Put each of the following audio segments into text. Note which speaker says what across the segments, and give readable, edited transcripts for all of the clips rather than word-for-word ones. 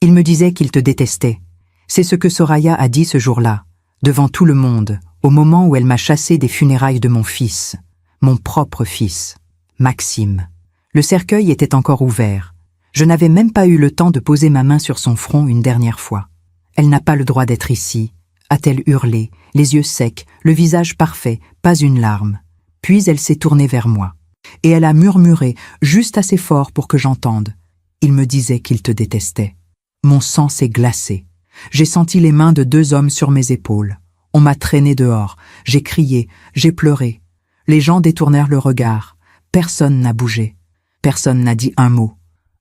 Speaker 1: Il me disait qu'il te détestait. C'est ce que Soraya a dit ce jour-là, devant tout le monde, au moment où elle m'a chassé des funérailles de mon fils, mon propre fils, Maxime. Le cercueil était encore ouvert. Je n'avais même pas eu le temps de poser ma main sur son front une dernière fois. Elle n'a pas le droit d'être ici, a-t-elle hurlé, les yeux secs, le visage parfait, pas une larme. Puis elle s'est tournée vers moi. Et elle a murmuré, juste assez fort pour que j'entende. Il me disait qu'il te détestait. Mon sang s'est glacé. J'ai senti les mains de 2 hommes sur mes épaules. On m'a traîné dehors. J'ai crié, j'ai pleuré. Les gens détournèrent le regard. Personne n'a bougé. Personne n'a dit un mot.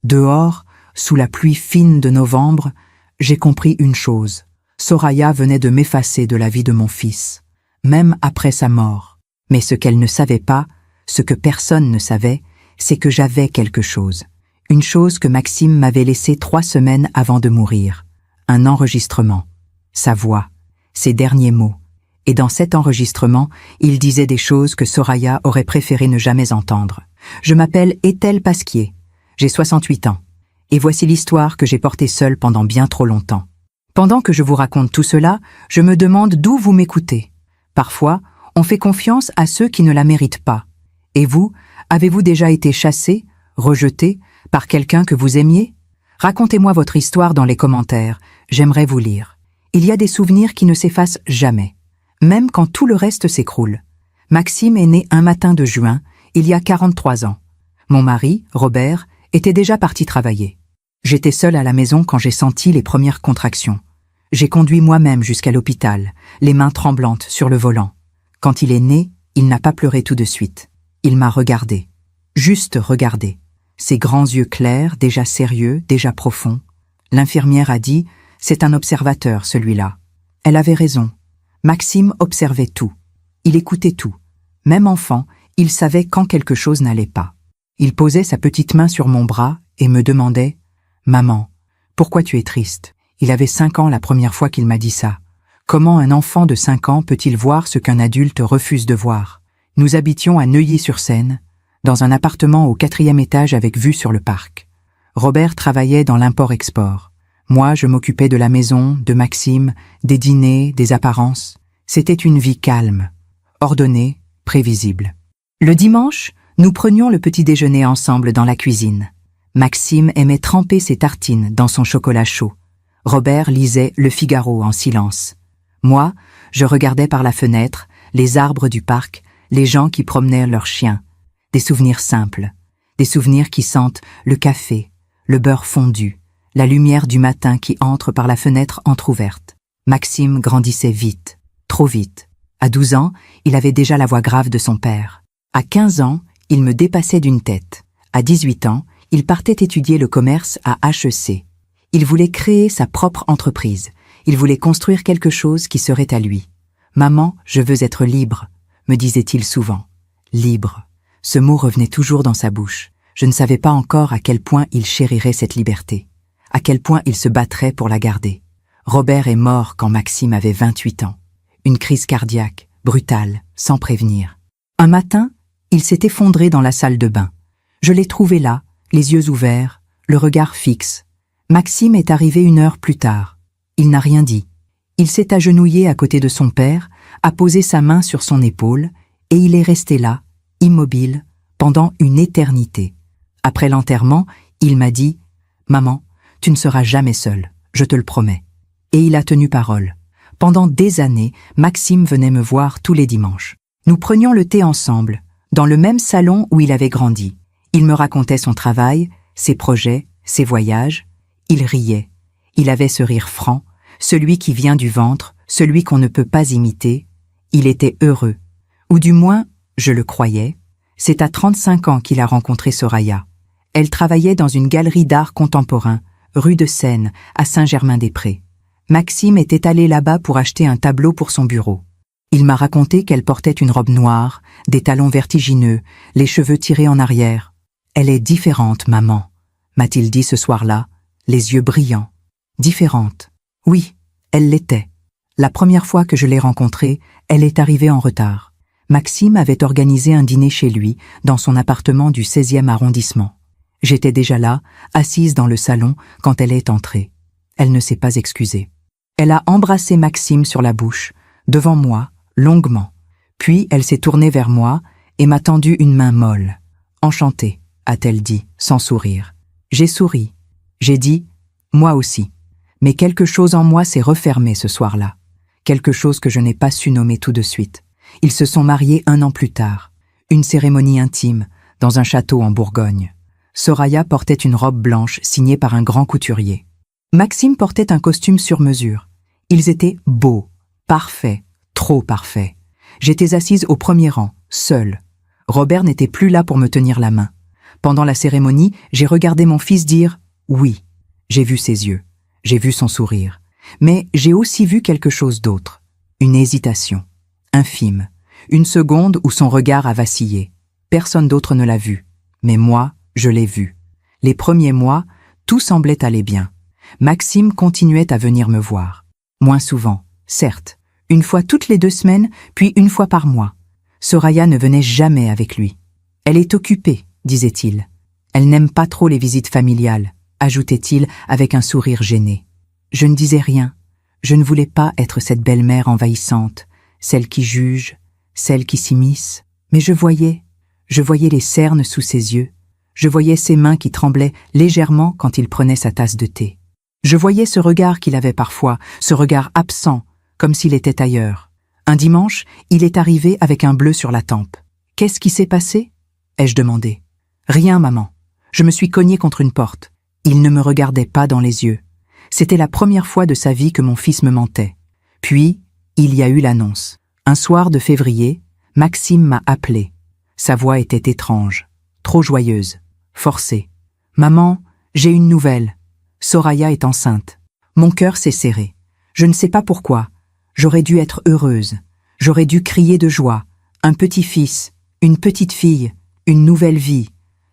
Speaker 1: Dehors, sous la pluie fine de novembre, j'ai compris une chose. Soraya venait de m'effacer de la vie de mon fils, même après sa mort. Mais ce qu'elle ne savait pas, ce que personne ne savait, c'est que j'avais quelque chose. Une chose que Maxime m'avait laissée 3 semaines avant de mourir. Un enregistrement. Sa voix. Ses derniers mots. Et dans cet enregistrement, il disait des choses que Soraya aurait préféré ne jamais entendre. Je m'appelle Ethel Pasquier. J'ai 68 ans. Et voici l'histoire que j'ai portée seule pendant bien trop longtemps. Pendant que je vous raconte tout cela, je me demande d'où vous m'écoutez. Parfois, on fait confiance à ceux qui ne la méritent pas. Et vous, avez-vous déjà été chassé, rejeté, par quelqu'un que vous aimiez? Racontez-moi votre histoire dans les commentaires, j'aimerais vous lire. Il y a des souvenirs qui ne s'effacent jamais, même quand tout le reste s'écroule. Maxime est né un matin de juin, il y a 43 ans. Mon mari, Robert, était déjà parti travailler. J'étais seule à la maison quand j'ai senti les premières contractions. J'ai conduit moi-même jusqu'à l'hôpital, les mains tremblantes sur le volant. Quand il est né, il n'a pas pleuré tout de suite. Il m'a regardé. Juste regardé. Ses grands yeux clairs, déjà sérieux, déjà profonds. L'infirmière a dit « C'est un observateur, celui-là ». Elle avait raison. Maxime observait tout. Il écoutait tout. Même enfant, il savait quand quelque chose n'allait pas. Il posait sa petite main sur mon bras et me demandait « Maman, pourquoi tu es triste ?» Il avait 5 ans la première fois qu'il m'a dit ça. Comment un enfant de 5 ans peut-il voir ce qu'un adulte refuse de voir? Nous habitions à Neuilly-sur-Seine, dans un appartement au 4e étage avec vue sur le parc. Robert travaillait dans l'import-export. Moi, je m'occupais de la maison, de Maxime, des dîners, des apparences. C'était une vie calme, ordonnée, prévisible. Le dimanche, nous prenions le petit déjeuner ensemble dans la cuisine. Maxime aimait tremper ses tartines dans son chocolat chaud. Robert lisait Le Figaro en silence. Moi, je regardais par la fenêtre, les arbres du parc, les gens qui promenaient leurs chiens. Des souvenirs simples, des souvenirs qui sentent le café, le beurre fondu, la lumière du matin qui entre par la fenêtre entr'ouverte. Maxime grandissait vite, trop vite. À 12 ans, il avait déjà la voix grave de son père. À 15 ans, il me dépassait d'une tête. À 18 ans, il partait étudier le commerce à HEC. Il voulait créer sa propre entreprise. Il voulait construire quelque chose qui serait à lui. « Maman, je veux être libre », me disait-il souvent. Libre. Ce mot revenait toujours dans sa bouche. Je ne savais pas encore à quel point il chérirait cette liberté, à quel point il se battrait pour la garder. Robert est mort quand Maxime avait 28 ans. Une crise cardiaque, brutale, sans prévenir. Un matin, il s'est effondré dans la salle de bain. Je l'ai trouvé là, les yeux ouverts, le regard fixe. Maxime est arrivé 1 heure plus tard. Il n'a rien dit. Il s'est agenouillé à côté de son père, a posé sa main sur son épaule, et il est resté là, immobile, pendant une éternité. Après l'enterrement, il m'a dit « Maman, tu ne seras jamais seule, je te le promets. » Et il a tenu parole. Pendant des années, Maxime venait me voir tous les dimanches. Nous prenions le thé ensemble, dans le même salon où il avait grandi. Il me racontait son travail, ses projets, ses voyages. Il riait. Il avait ce rire franc, celui qui vient du ventre, celui qu'on ne peut pas imiter. Il était heureux. Ou du moins, je le croyais. C'est à 35 ans qu'il a rencontré Soraya. Elle travaillait dans une galerie d'art contemporain, rue de Seine, à Saint-Germain-des-Prés. Maxime était allé là-bas pour acheter un tableau pour son bureau. Il m'a raconté qu'elle portait une robe noire, des talons vertigineux, les cheveux tirés en arrière. « Elle est différente, maman », m'a-t-il dit ce soir-là, les yeux brillants. Différente. Oui, elle l'était. La première fois que je l'ai rencontrée, elle est arrivée en retard. Maxime avait organisé un dîner chez lui, dans son appartement du 16e arrondissement. J'étais déjà là, assise dans le salon, quand elle est entrée. Elle ne s'est pas excusée. Elle a embrassé Maxime sur la bouche, devant moi, longuement. Puis elle s'est tournée vers moi et m'a tendu une main molle. « Enchantée », a-t-elle dit, sans sourire. J'ai souri. J'ai dit « moi aussi ». Mais quelque chose en moi s'est refermé ce soir-là. Quelque chose que je n'ai pas su nommer tout de suite. Ils se sont mariés 1 an plus tard. Une cérémonie intime, dans un château en Bourgogne. Soraya portait une robe blanche signée par un grand couturier. Maxime portait un costume sur mesure. Ils étaient beaux, parfaits, trop parfaits. J'étais assise au premier rang, seule. Robert n'était plus là pour me tenir la main. Pendant la cérémonie, j'ai regardé mon fils dire « oui ». J'ai vu ses yeux, j'ai vu son sourire. Mais j'ai aussi vu quelque chose d'autre. Une hésitation, infime. Une seconde où son regard a vacillé. Personne d'autre ne l'a vu. Mais moi, je l'ai vu. Les premiers mois, tout semblait aller bien. Maxime continuait à venir me voir. Moins souvent, certes. 1 fois toutes les 2 semaines, puis 1 fois par mois. Soraya ne venait jamais avec lui. Elle est occupée, disait-il. Elle n'aime pas trop les visites familiales, ajoutait-il avec un sourire gêné. Je ne disais rien. Je ne voulais pas être cette belle-mère envahissante, celle qui juge, celle qui s'immisce. Mais je voyais les cernes sous ses yeux. Je voyais ses mains qui tremblaient légèrement quand il prenait sa tasse de thé. Je voyais ce regard qu'il avait parfois, ce regard absent, comme s'il était ailleurs. Un dimanche, il est arrivé avec un bleu sur la tempe. « Qu'est-ce qui s'est passé ?» ai-je demandé. « Rien, maman. Je me suis cognée contre une porte. » Il ne me regardait pas dans les yeux. C'était la première fois de sa vie que mon fils me mentait. Puis, il y a eu l'annonce. Un soir de février, Maxime m'a appelé. Sa voix était étrange, trop joyeuse, forcée. « Maman, j'ai une nouvelle. Soraya est enceinte. » Mon cœur s'est serré. Je ne sais pas pourquoi. J'aurais dû être heureuse. J'aurais dû crier de joie. Un petit-fils, une petite fille, une nouvelle vie.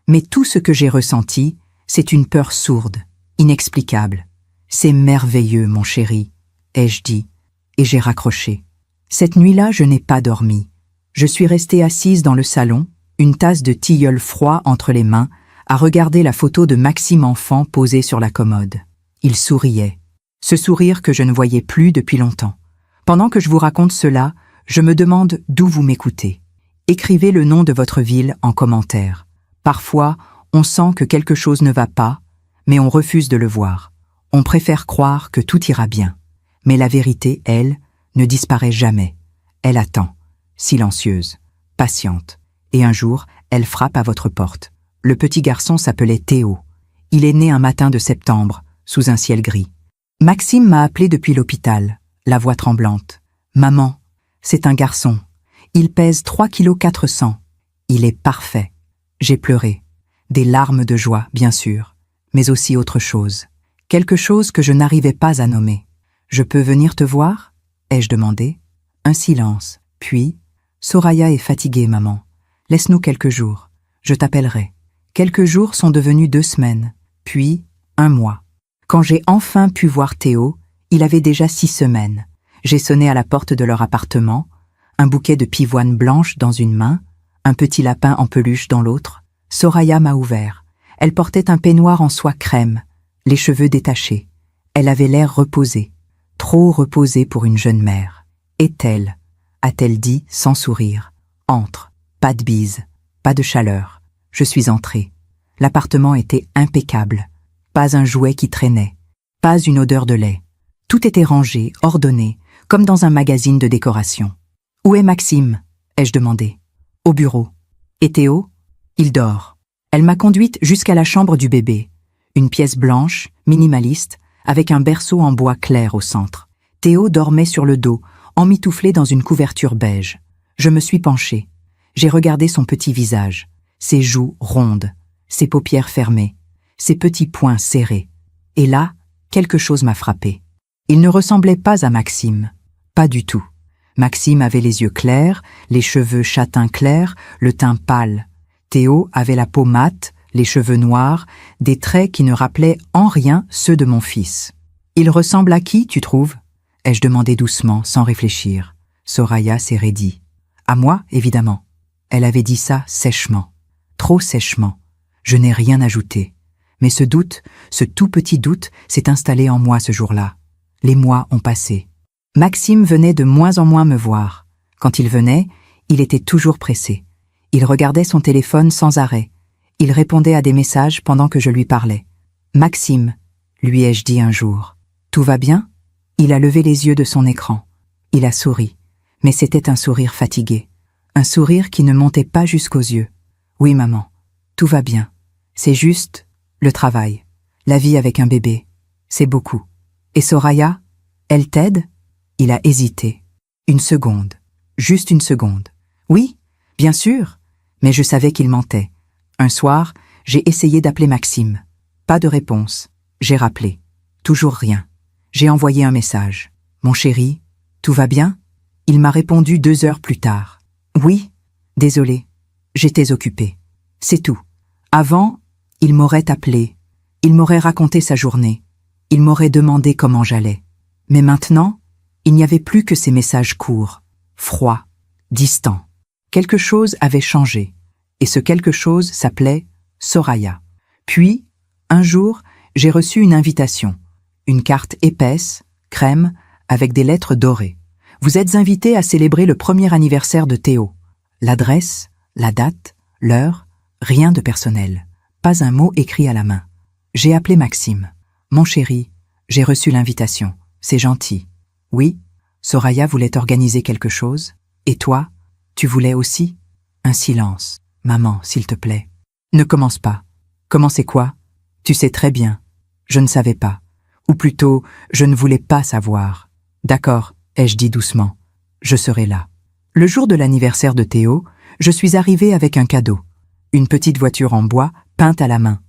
Speaker 1: Mais tout ce que j'ai ressenti, c'est une peur sourde, inexplicable. « C'est merveilleux, mon chéri, » ai-je dit, et j'ai raccroché. Cette nuit-là, je n'ai pas dormi. Je suis restée assise dans le salon, une tasse de tilleul froid entre les mains, à regarder la photo de Maxime enfant posée sur la commode. Il souriait. Ce sourire que je ne voyais plus depuis longtemps. Pendant que je vous raconte cela, je me demande d'où vous m'écoutez. Écrivez le nom de votre ville en commentaire. Parfois, on sent que quelque chose ne va pas, mais on refuse de le voir. On préfère croire que tout ira bien. Mais la vérité, elle, ne disparaît jamais. Elle attend, silencieuse, patiente. Et un jour, elle frappe à votre porte. Le petit garçon s'appelait Théo. Il est né un matin de septembre, sous un ciel gris. Maxime m'a appelé depuis l'hôpital, la voix tremblante. « Maman, c'est un garçon. Il pèse 3,4 kg. Il est parfait. » J'ai pleuré. Des larmes de joie, bien sûr, mais aussi autre chose. Quelque chose que je n'arrivais pas à nommer. « Je peux venir te voir ?» ai-je demandé. Un silence. Puis, « Soraya est fatiguée, maman. Laisse-nous quelques jours. Je t'appellerai. » Quelques jours sont devenus 2 semaines, puis 1 mois. Quand j'ai enfin pu voir Théo, il avait déjà 6 semaines. J'ai sonné à la porte de leur appartement, un bouquet de pivoine blanche dans une main, un petit lapin en peluche dans l'autre. Soraya m'a ouvert. Elle portait un peignoir en soie crème, les cheveux détachés. Elle avait l'air reposée, trop reposée pour une jeune mère. « Est-elle » a-t-elle dit sans sourire. « Entre. » Pas de bise, pas de chaleur. Je suis entrée. L'appartement était impeccable. Pas un jouet qui traînait. Pas une odeur de lait. Tout était rangé, ordonné, comme dans un magazine de décoration. « Où est Maxime ?» ai-je demandé. « Au bureau. »« Et Théo ?» ?»« Il dort. » Elle m'a conduite jusqu'à la chambre du bébé. Une pièce blanche, minimaliste, avec un berceau en bois clair au centre. Théo dormait sur le dos, emmitouflé dans une couverture beige. Je me suis penchée. J'ai regardé son petit visage, ses joues rondes, ses paupières fermées, ses petits poings serrés. Et là, quelque chose m'a frappée. Il ne ressemblait pas à Maxime. Pas du tout. Maxime avait les yeux clairs, les cheveux châtain clair, le teint pâle. Théo avait la peau mate, les cheveux noirs, des traits qui ne rappelaient en rien ceux de mon fils. « Il ressemble à qui, tu trouves ?» ai-je demandé doucement, sans réfléchir. Soraya s'est raidie. « À moi, évidemment. » Elle avait dit ça sèchement. Trop sèchement. Je n'ai rien ajouté. Mais ce doute, ce tout petit doute, s'est installé en moi ce jour-là. Les mois ont passé. Maxime venait de moins en moins me voir. Quand il venait, il était toujours pressé. Il regardait son téléphone sans arrêt. Il répondait à des messages pendant que je lui parlais. « Maxime », lui ai-je dit un jour. « Tout va bien ?» Il a levé les yeux de son écran. Il a souri, mais c'était un sourire fatigué. Un sourire qui ne montait pas jusqu'aux yeux. « Oui, maman, tout va bien. C'est juste le travail, la vie avec un bébé. C'est beaucoup. Et Soraya, elle t'aide ?» Il a hésité. Une seconde. Juste une seconde. « Oui, bien sûr. » Mais je savais qu'il mentait. Un soir, j'ai essayé d'appeler Maxime. Pas de réponse. J'ai rappelé. Toujours rien. J'ai envoyé un message. « Mon chéri, tout va bien ?» Il m'a répondu 2 heures plus tard. « Oui, désolé. J'étais occupé. » C'est tout. Avant, il m'aurait appelé. Il m'aurait raconté sa journée. Il m'aurait demandé comment j'allais. Mais maintenant, il n'y avait plus que ces messages courts, froids, distants. Quelque chose avait changé. Et ce quelque chose s'appelait Soraya. Puis, un jour, j'ai reçu une invitation. Une carte épaisse, crème, avec des lettres dorées. Vous êtes invité à célébrer le 1er anniversaire de Théo. L'adresse, la date, l'heure, rien de personnel. Pas un mot écrit à la main. J'ai appelé Maxime. « Mon chéri, j'ai reçu l'invitation. C'est gentil. » « Oui, Soraya voulait organiser quelque chose. Et toi, tu voulais aussi ?» Un silence. « Maman, s'il te plaît. » « Ne commence pas. »« Commencez quoi ?»« Tu sais très bien. » Je ne savais pas. Ou plutôt, je ne voulais pas savoir. « D'accord, » ai-je dit doucement. « Je serai là. » Le jour de l'anniversaire de Théo, je suis arrivée avec un cadeau. Une petite voiture en bois, peinte à la main.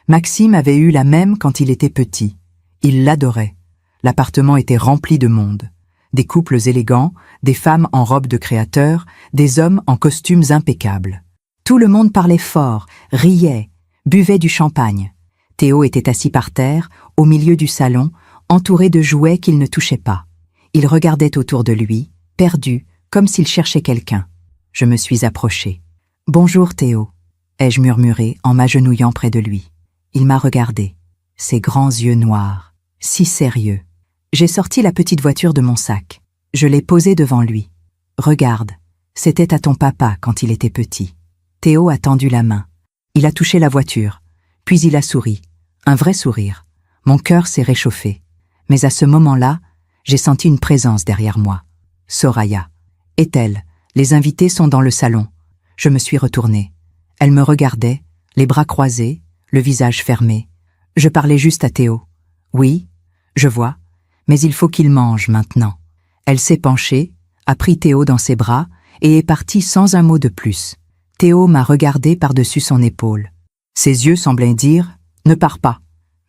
Speaker 1: Maxime avait eu la même quand il était petit. Il l'adorait. L'appartement était rempli de monde. Des couples élégants, des femmes en robes de créateurs, des hommes en costumes impeccables. Tout le monde parlait fort, riait, buvait du champagne. Théo était assis par terre, au milieu du salon, entouré de jouets qu'il ne touchait pas. Il regardait autour de lui, perdu, comme s'il cherchait quelqu'un. Je me suis approchée. « Bonjour Théo », ai-je murmuré en m'agenouillant près de lui. Il m'a regardé, ses grands yeux noirs, si sérieux. J'ai sorti la petite voiture de mon sac. Je l'ai posée devant lui. « Regarde, c'était à ton papa quand il était petit. » Théo a tendu la main. Il a touché la voiture, puis il a souri. Un vrai sourire. Mon cœur s'est réchauffé. Mais à ce moment-là, j'ai senti une présence derrière moi. Soraya. Est-elle? Les invités sont dans le salon. Je me suis retournée. Elle me regardait, les bras croisés, le visage fermé. Je parlais juste à Théo. « Oui, je vois, mais il faut qu'il mange maintenant. » Elle s'est penchée, a pris Théo dans ses bras et est partie sans un mot de plus. Théo m'a regardé par-dessus son épaule. Ses yeux semblaient dire « Ne pars pas »,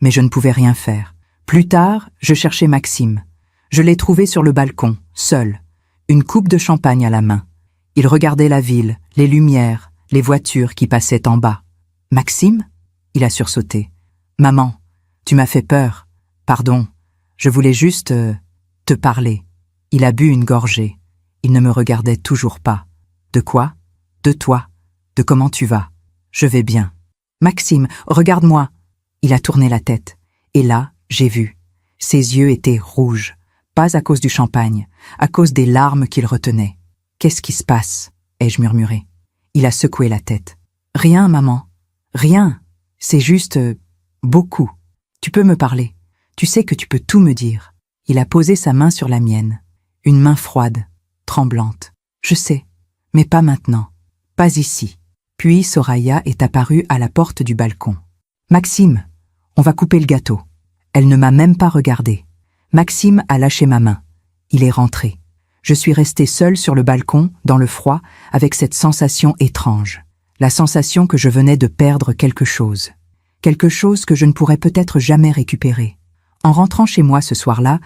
Speaker 1: mais je ne pouvais rien faire. Plus tard, je cherchais Maxime. Je l'ai trouvé sur le balcon, seul, une coupe de champagne à la main. Il regardait la ville, les lumières, les voitures qui passaient en bas. « Maxime ?» Il a sursauté. « Maman, tu m'as fait peur. Pardon, je voulais juste te parler. » Il a bu une gorgée. Il ne me regardait toujours pas. « De quoi ? De toi. De comment tu vas ? » « Je vais bien. »« Maxime, regarde-moi !» Il a tourné la tête. Et là, j'ai vu. Ses yeux étaient rouges. Pas à cause du champagne, à cause des larmes qu'il retenait. « Qu'est-ce qui se passe ?» ai-je murmuré. Il a secoué la tête. « Rien, maman. Rien. C'est juste beaucoup. Tu peux me parler. Tu sais que tu peux tout me dire. » Il a posé sa main sur la mienne. Une main froide, tremblante. « Je sais, mais pas maintenant. Pas ici. » Puis Soraya est apparue à la porte du balcon. « Maxime, on va couper le gâteau. » Elle ne m'a même pas regardée. Maxime a lâché ma main. Il est rentré. Je suis restée seule sur le balcon, dans le froid, avec cette sensation étrange. La sensation que je venais de perdre quelque chose. Quelque chose que je ne pourrais peut-être jamais récupérer. En rentrant chez moi ce soir-là,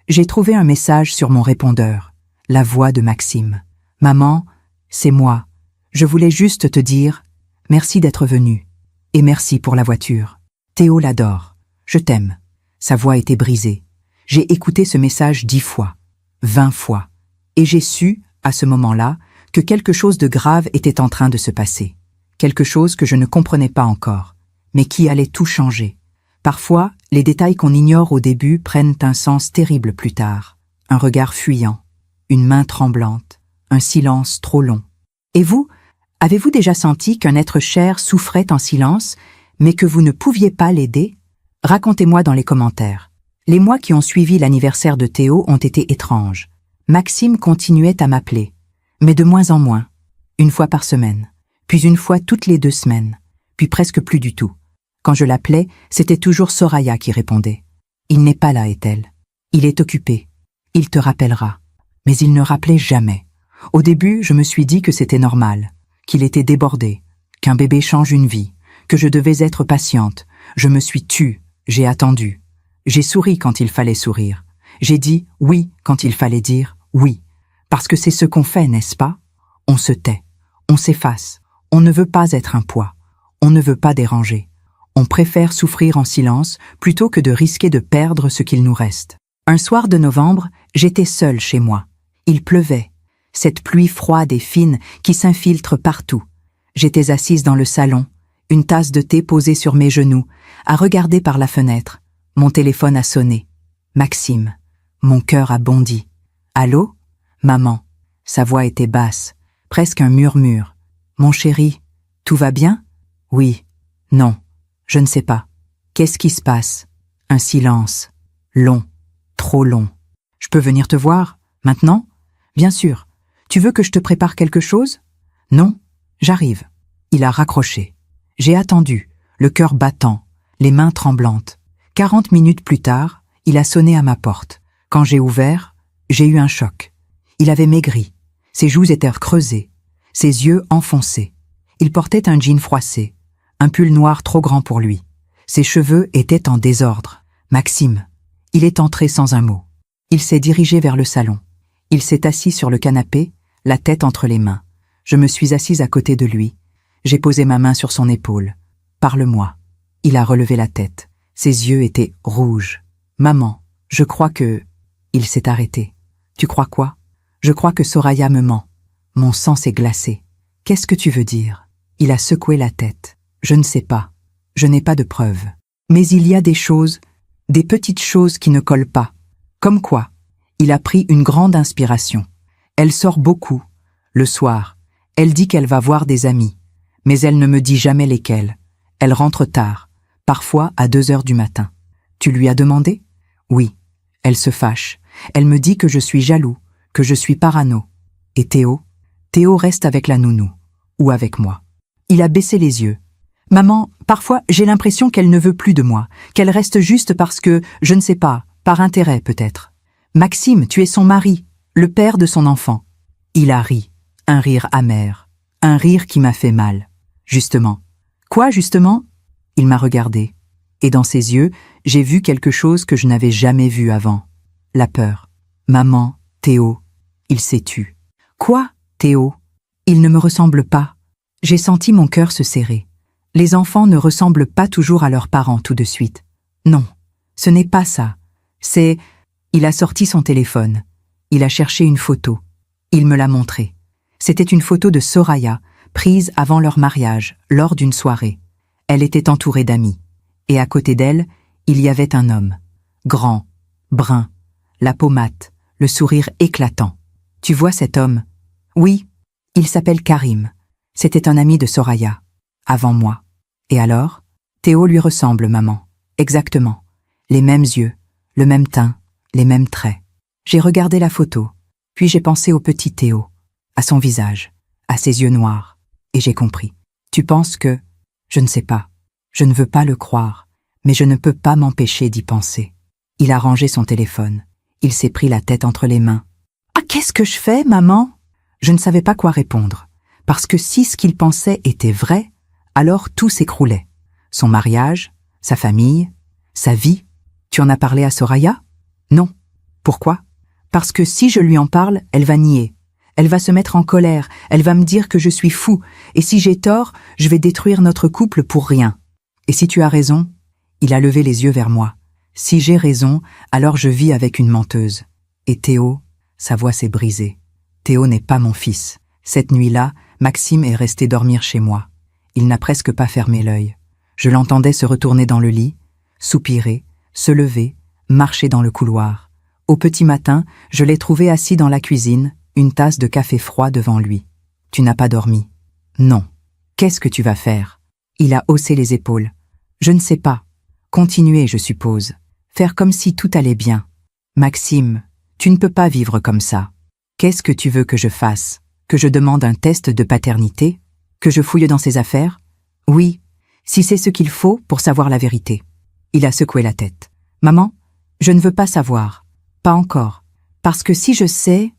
Speaker 1: j'ai trouvé un message sur mon répondeur. La voix de Maxime. « Maman, c'est moi. Je voulais juste te dire merci d'être venue. Et merci pour la voiture. Théo l'adore. Je t'aime. » Sa voix était brisée. J'ai écouté ce message 10 fois, 20 fois. Et j'ai su, à ce moment-là, que quelque chose de grave était en train de se passer. Quelque chose que je ne comprenais pas encore. mais qui allait tout changer. Parfois, les détails qu'on ignore au début prennent un sens terrible plus tard. Un regard fuyant, une main tremblante, un silence trop long. Et vous, avez-vous déjà senti qu'un être cher souffrait en silence, mais que vous ne pouviez pas l'aider? Racontez-moi dans les commentaires. Les mois qui ont suivi l'anniversaire de Théo ont été étranges. Maxime continuait à m'appeler, mais de moins en moins, une fois par semaine, puis une fois toutes les 2 semaines, puis presque plus du tout. Quand je l'appelais, c'était toujours Soraya qui répondait. « Il n'est pas là, est-elle. Il est occupé. Il te rappellera. » Mais il ne rappelait jamais. Au début, je me suis dit que c'était normal, qu'il était débordé, qu'un bébé change une vie, que je devais être patiente. Je me suis tue, j'ai attendu. J'ai souri quand il fallait sourire. J'ai dit oui quand il fallait dire oui. Parce que c'est ce qu'on fait, n'est-ce pas? On se tait, on s'efface, on ne veut pas être un poids, on ne veut pas déranger. On préfère souffrir en silence plutôt que de risquer de perdre ce qu'il nous reste. Un soir de novembre, j'étais seule chez moi. Il pleuvait, cette pluie froide et fine qui s'infiltre partout. J'étais assise dans le salon, une tasse de thé posée sur mes genoux, à regarder par la fenêtre. Mon téléphone a sonné. Maxime. Mon cœur a bondi. Allô? Maman. Sa voix était basse, presque un murmure. Mon chéri, tout va bien? Oui. Non. Je ne sais pas. Qu'est-ce qui se passe? Un silence. Long. Trop long. Je peux venir te voir? Maintenant? Bien sûr. Tu veux que je te prépare quelque chose? Non? J'arrive. Il a raccroché. J'ai attendu, le cœur battant, les mains tremblantes. 40 minutes plus tard, il a sonné à ma porte. Quand j'ai ouvert, j'ai eu un choc. Il avait maigri. Ses joues étaient creusées, ses yeux enfoncés. Il portait un jean froissé, un pull noir trop grand pour lui. Ses cheveux étaient en désordre. Maxime. Il est entré sans un mot. Il s'est dirigé vers le salon. Il s'est assis sur le canapé, la tête entre les mains. Je me suis assise à côté de lui. J'ai posé ma main sur son épaule. « Parle-moi. » Il a relevé la tête. Ses yeux étaient rouges. « Maman, je crois que... » Il s'est arrêté. « Tu crois quoi? » « Je crois que Soraya me ment. » Mon sang s'est glacé. « Qu'est-ce que tu veux dire? » Il a secoué la tête. « Je ne sais pas. Je n'ai pas de preuves. Mais il y a des choses, des petites choses qui ne collent pas. Comme quoi? » Il a pris une grande inspiration. Elle sort beaucoup. Le soir, elle dit qu'elle va voir des amis. Mais elle ne me dit jamais lesquels. Elle rentre tard, parfois à 2 heures du matin. Tu lui as demandé? Oui. Elle se fâche. Elle me dit que je suis jaloux, que je suis parano. Et Théo? Théo reste avec la nounou. Ou avec moi. Il a baissé les yeux. Maman, parfois j'ai l'impression qu'elle ne veut plus de moi, qu'elle reste juste parce que, je ne sais pas, par intérêt peut-être. Maxime, tu es son mari, le père de son enfant. Il a ri, un rire amer, un rire qui m'a fait mal. Justement. Quoi, justement? Il m'a regardé. Et dans ses yeux, j'ai vu quelque chose que je n'avais jamais vu avant. La peur. Maman, Théo, il s'est tu. Quoi, Théo? Il ne me ressemble pas. J'ai senti mon cœur se serrer. Les enfants ne ressemblent pas toujours à leurs parents tout de suite. Non, ce n'est pas ça. C'est... Il a sorti son téléphone. Il a cherché une photo. Il me l'a montrée. C'était une photo de Soraya, prise avant leur mariage, lors d'une soirée. Elle était entourée d'amis. Et à côté d'elle, il y avait un homme. Grand, brun, la peau mate, le sourire éclatant. Tu vois cet homme? Oui, il s'appelle Karim. C'était un ami de Soraya. Avant moi. Et alors? Théo lui ressemble, maman. Exactement. Les mêmes yeux, le même teint, les mêmes traits. J'ai regardé la photo, puis j'ai pensé au petit Théo, à son visage, à ses yeux noirs, et j'ai compris. Tu penses que... Je ne sais pas. Je ne veux pas le croire, mais je ne peux pas m'empêcher d'y penser. Il a rangé son téléphone. Il s'est pris la tête entre les mains. « Ah, qu'est-ce que je fais, maman ?» Je ne savais pas quoi répondre, parce que si ce qu'il pensait était vrai, alors tout s'écroulait. Son mariage, sa famille, sa vie. Tu en as parlé à Soraya? Non. Pourquoi? Parce que si je lui en parle, elle va nier. Elle va se mettre en colère, elle va me dire que je suis fou, et si j'ai tort, je vais détruire notre couple pour rien. Et si tu as raison? Il a levé les yeux vers moi. Si j'ai raison, alors je vis avec une menteuse. Et Théo, sa voix s'est brisée. Théo n'est pas mon fils. Cette nuit-là, Maxime est resté dormir chez moi. Il n'a presque pas fermé l'œil. Je l'entendais se retourner dans le lit, soupirer, se lever, marcher dans le couloir. Au petit matin, je l'ai trouvé assis dans la cuisine, une tasse de café froid devant lui. « Tu n'as pas dormi ?»« Non. »« Qu'est-ce que tu vas faire ?» Il a haussé les épaules. « Je ne sais pas. Continuer, je suppose. Faire comme si tout allait bien. »« Maxime, tu ne peux pas vivre comme ça. Qu'est-ce que tu veux que je fasse? Que je demande un test de paternité? Que je fouille dans ses affaires? Oui, si c'est ce qu'il faut pour savoir la vérité. » Il a secoué la tête. « Maman, je ne veux pas savoir. Pas encore. Parce que si je sais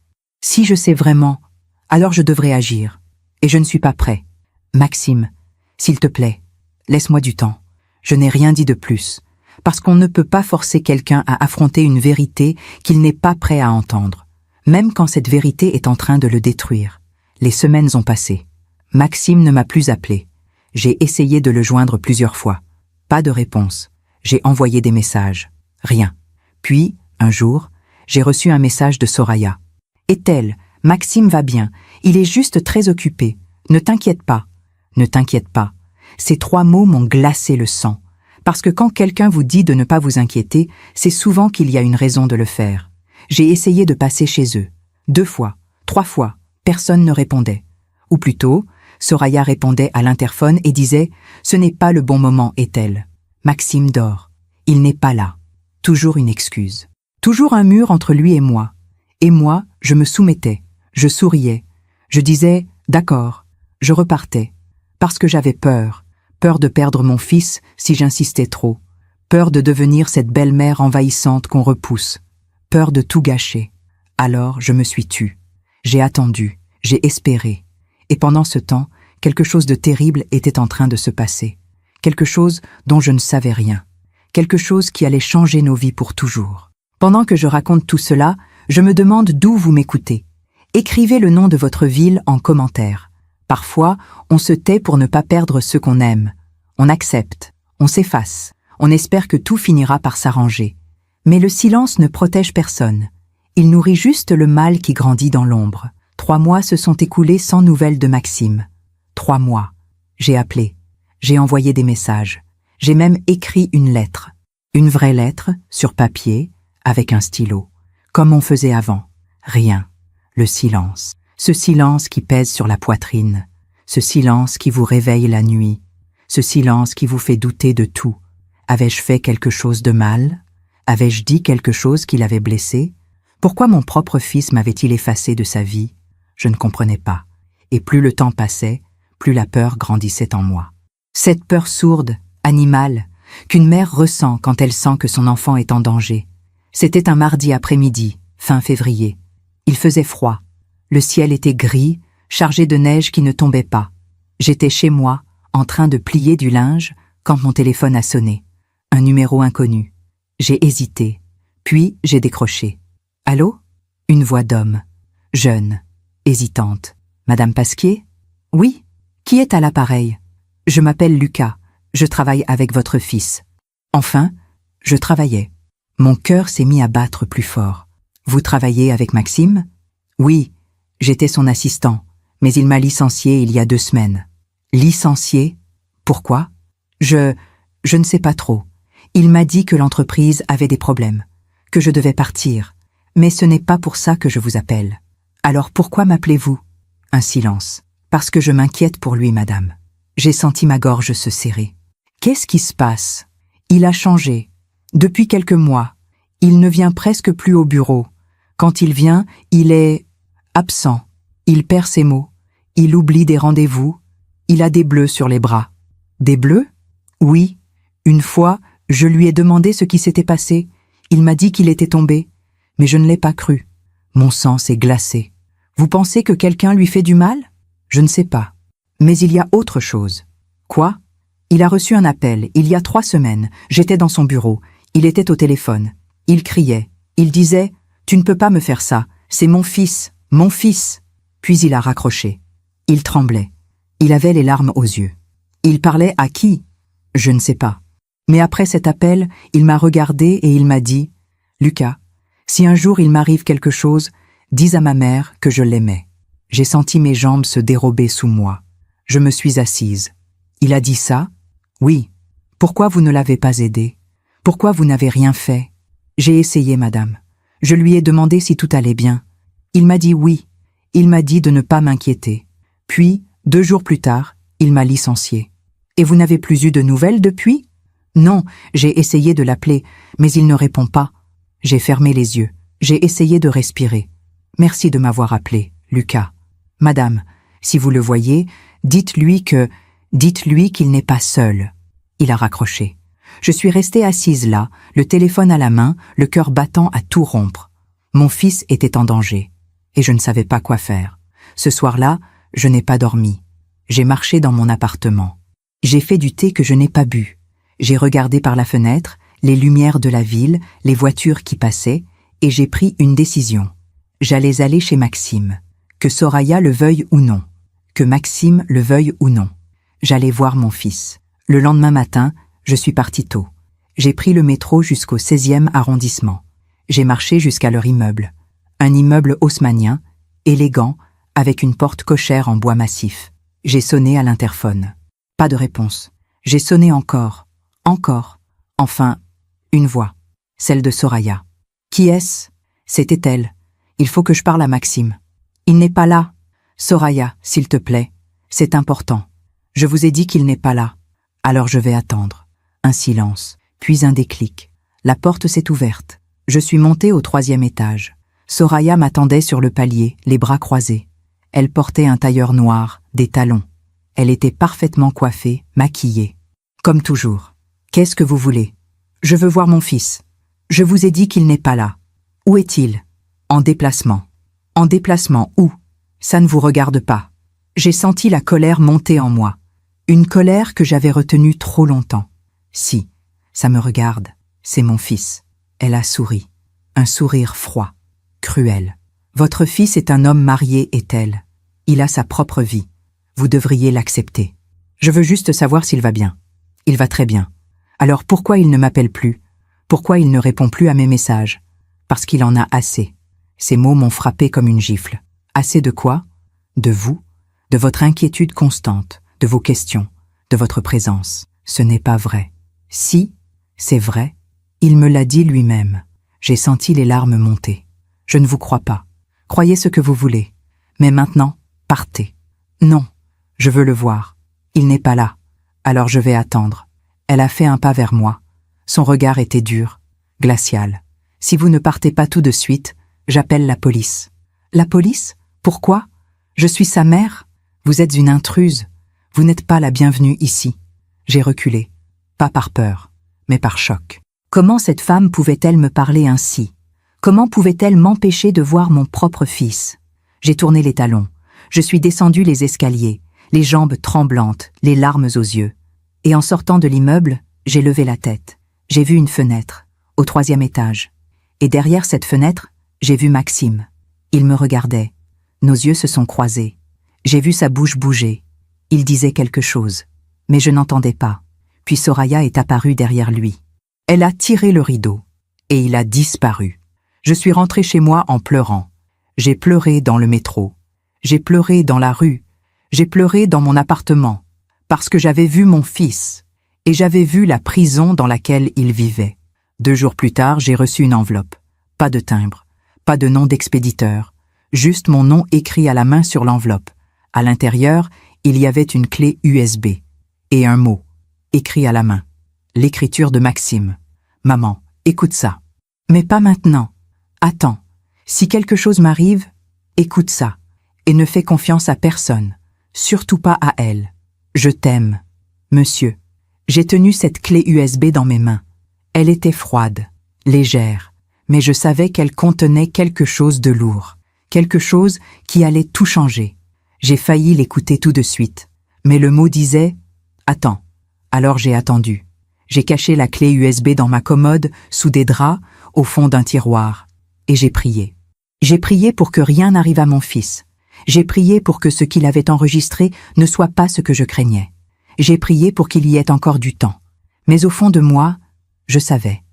Speaker 1: vraiment, alors je devrais agir. Et je ne suis pas prêt. Maxime, s'il te plaît, laisse-moi du temps. Je n'ai rien dit de plus. Parce qu'on ne peut pas forcer quelqu'un à affronter une vérité qu'il n'est pas prêt à entendre. Même quand cette vérité est en train de le détruire. Les semaines ont passé. Maxime ne m'a plus appelé. J'ai essayé de le joindre plusieurs fois. Pas de réponse. J'ai envoyé des messages. Rien. Puis, un jour, j'ai reçu un message de Soraya. « Ethel, Maxime va bien. Il est juste très occupé. Ne t'inquiète pas. » Ne t'inquiète pas. Ces 3 mots m'ont glacé le sang. Parce que quand quelqu'un vous dit de ne pas vous inquiéter, c'est souvent qu'il y a une raison de le faire. J'ai essayé de passer chez eux. 2 fois, 3 fois, personne ne répondait. Ou plutôt, Soraya répondait à l'interphone et disait « Ce n'est pas le bon moment, Ethel. Maxime dort. Il n'est pas là. » Toujours une excuse. Toujours un mur entre lui et moi. Et moi, je me soumettais. Je souriais. Je disais « D'accord. » Je repartais. Parce que j'avais peur. Peur de perdre mon fils si j'insistais trop. Peur de devenir cette belle-mère envahissante qu'on repousse. Peur de tout gâcher. Alors, je me suis tue. J'ai attendu. J'ai espéré. Et pendant ce temps, quelque chose de terrible était en train de se passer. Quelque chose dont je ne savais rien. Quelque chose qui allait changer nos vies pour toujours. Pendant que je raconte tout cela, je me demande d'où vous m'écoutez. Écrivez le nom de votre ville en commentaire. Parfois, on se tait pour ne pas perdre ceux qu'on aime. On accepte, on s'efface, on espère que tout finira par s'arranger. Mais le silence ne protège personne. Il nourrit juste le mal qui grandit dans l'ombre. 3 mois se sont écoulés sans nouvelles de Maxime. 3 mois. J'ai appelé. J'ai envoyé des messages. J'ai même écrit une lettre. Une vraie lettre, sur papier, avec un stylo. Comme on faisait avant. Rien. Le silence. Ce silence qui pèse sur la poitrine. Ce silence qui vous réveille la nuit. Ce silence qui vous fait douter de tout. Avais-je fait quelque chose de mal? Avais-je dit quelque chose qui l'avait blessé? Pourquoi mon propre fils m'avait-il effacé de sa vie? Je ne comprenais pas. Et plus le temps passait, plus la peur grandissait en moi. Cette peur sourde, animale, qu'une mère ressent quand elle sent que son enfant est en danger. C'était un mardi après-midi, fin février. Il faisait froid. Le ciel était gris, chargé de neige qui ne tombait pas. J'étais chez moi, en train de plier du linge, quand mon téléphone a sonné. Un numéro inconnu. J'ai hésité, puis j'ai décroché. « Allô ?» Une voix d'homme, jeune, hésitante. « Madame Pasquier ?»« Oui. Qui est à l'appareil ?»« Je m'appelle Lucas. Je travaille avec votre fils. » Enfin, je travaillais. Mon cœur s'est mis à battre plus fort. « Vous travaillez avec Maxime ?»« Oui. J'étais son assistant, mais il m'a licencié il y a 2 semaines. » « Licencié? Pourquoi ? » Je ne sais pas trop. Il m'a dit que l'entreprise avait des problèmes, que je devais partir. Mais ce n'est pas pour ça que je vous appelle. Alors pourquoi m'appelez-vous ? Un silence. Parce que je m'inquiète pour lui, madame. J'ai senti ma gorge se serrer. Qu'est-ce qui se passe ? Il a changé. Depuis quelques mois. Il ne vient presque plus au bureau. Quand il vient, il est absent. Il perd ses mots. Il oublie des rendez-vous. Il a des bleus sur les bras. Des bleus ? Oui. Une fois, je lui ai demandé ce qui s'était passé. Il m'a dit qu'il était tombé. Mais je ne l'ai pas cru. Mon sang s'est glacé. Vous pensez que quelqu'un lui fait du mal ? Je ne sais pas. Mais il y a autre chose. Quoi ? Il a reçu un appel, il y a 3 semaines. J'étais dans son bureau. Il était au téléphone. Il criait. Il disait « Tu ne peux pas me faire ça. C'est mon fils. Mon fils !» Puis il a raccroché. Il tremblait. Il avait les larmes aux yeux. Il parlait à qui ? Je ne sais pas. Mais après cet appel, il m'a regardé et il m'a dit « Lucas, si un jour il m'arrive quelque chose, dis à ma mère que je l'aimais. » J'ai senti mes jambes se dérober sous moi. Je me suis assise. Il a dit ça ? Oui. Pourquoi vous ne l'avez pas aidé? Pourquoi vous n'avez rien fait? J'ai essayé, madame. Je lui ai demandé si tout allait bien. Il m'a dit oui. Il m'a dit de ne pas m'inquiéter. Puis, 2 jours plus tard, il m'a licencié. Et vous n'avez plus eu de nouvelles depuis? Non, j'ai essayé de l'appeler, mais il ne répond pas. J'ai fermé les yeux. J'ai essayé de respirer. Merci de m'avoir appelé, Lucas. Madame, si vous le voyez, dites-lui qu'il n'est pas seul. Il a raccroché. Je suis restée assise là, le téléphone à la main, le cœur battant à tout rompre. Mon fils était en danger, et je ne savais pas quoi faire. Ce soir-là, je n'ai pas dormi. J'ai marché dans mon appartement. J'ai fait du thé que je n'ai pas bu. J'ai regardé par la fenêtre, les lumières de la ville, les voitures qui passaient, et j'ai pris une décision. J'allais aller chez Maxime. Que Soraya le veuille ou non. Que Maxime le veuille ou non. J'allais voir mon fils. Le lendemain matin, je suis partie tôt. J'ai pris le métro jusqu'au 16e arrondissement. J'ai marché jusqu'à leur immeuble. Un immeuble haussmannien, élégant, avec une porte cochère en bois massif. J'ai sonné à l'interphone. Pas de réponse. J'ai sonné encore. Encore. Enfin, une voix. Celle de Soraya. Qui est-ce? C'était elle. Il faut que je parle à Maxime. Il n'est pas là. Soraya, s'il te plaît. C'est important. Je vous ai dit qu'il n'est pas là. Alors je vais attendre. Un silence, puis un déclic. La porte s'est ouverte. Je suis montée au 3e étage. Soraya m'attendait sur le palier, les bras croisés. Elle portait un tailleur noir, des talons. Elle était parfaitement coiffée, maquillée. Comme toujours. Qu'est-ce que vous voulez? Je veux voir mon fils. Je vous ai dit qu'il n'est pas là. Où est-il? En déplacement. En déplacement où? Ça ne vous regarde pas. J'ai senti la colère monter en moi. Une colère que j'avais retenue trop longtemps. Si, ça me regarde. C'est mon fils. Elle a souri. Un sourire froid, cruel. Votre fils est un homme marié, est-elle. Il a sa propre vie. Vous devriez l'accepter. Je veux juste savoir s'il va bien. Il va très bien. Alors pourquoi il ne m'appelle plus? Pourquoi il ne répond plus à mes messages? Parce qu'il en a assez. Ces mots m'ont frappé comme une gifle. Assez de quoi? De vous, de votre inquiétude constante, de vos questions, de votre présence. Ce n'est pas vrai. Si, c'est vrai, il me l'a dit lui-même. J'ai senti les larmes monter. Je ne vous crois pas. Croyez ce que vous voulez. Mais maintenant, partez. Non, je veux le voir. Il n'est pas là. Alors je vais attendre. Elle a fait un pas vers moi. Son regard était dur, glacial. Si vous ne partez pas tout de suite, j'appelle la police. La police? Pourquoi? Je suis sa mère. Vous êtes une intruse. Vous n'êtes pas la bienvenue ici. J'ai reculé. Pas par peur, mais par choc. Comment cette femme pouvait-elle me parler ainsi? Comment pouvait-elle m'empêcher de voir mon propre fils? J'ai tourné les talons. Je suis descendue les escaliers, les jambes tremblantes, les larmes aux yeux. Et en sortant de l'immeuble, j'ai levé la tête. J'ai vu une fenêtre, au 3e étage. Et derrière cette fenêtre, j'ai vu Maxime. Il me regardait. Nos yeux se sont croisés. J'ai vu sa bouche bouger. Il disait quelque chose, mais je n'entendais pas. Puis Soraya est apparue derrière lui. Elle a tiré le rideau, et il a disparu. Je suis rentrée chez moi en pleurant. J'ai pleuré dans le métro. J'ai pleuré dans la rue. J'ai pleuré dans mon appartement, parce que j'avais vu mon fils, et j'avais vu la prison dans laquelle il vivait. 2 jours plus tard, j'ai reçu une enveloppe. Pas de timbre, pas de nom d'expéditeur, juste mon nom écrit à la main sur l'enveloppe. À l'intérieur, il y avait une clé USB et un mot, écrit à la main. L'écriture de Maxime. Maman, écoute ça. Mais pas maintenant. Attends. Si quelque chose m'arrive, écoute ça. Et ne fais confiance à personne. Surtout pas à elle. Je t'aime. Monsieur. J'ai tenu cette clé USB dans mes mains. Elle était froide, légère, mais je savais qu'elle contenait quelque chose de lourd. Quelque chose qui allait tout changer. J'ai failli l'écouter tout de suite. Mais le mot disait « Attends ». Alors j'ai attendu. J'ai caché la clé USB dans ma commode, sous des draps, au fond d'un tiroir. Et j'ai prié. J'ai prié pour que rien n'arrive à mon fils. J'ai prié pour que ce qu'il avait enregistré ne soit pas ce que je craignais. J'ai prié pour qu'il y ait encore du temps. Mais au fond de moi, je savais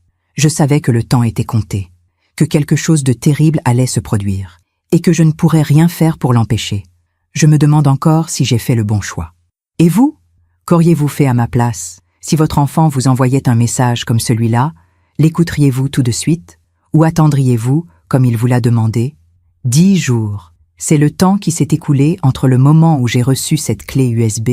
Speaker 1: que le temps était compté, que quelque chose de terrible allait se produire, et que je ne pourrais rien faire pour l'empêcher. Je me demande encore si j'ai fait le bon choix. Et vous? Qu'auriez-vous fait à ma place, Si votre enfant vous envoyait un message comme celui-là, l'écouteriez-vous tout de suite? Ou attendriez-vous, comme il vous l'a demandé? 10 jours. C'est le temps qui s'est écoulé entre le moment où j'ai reçu cette clé USB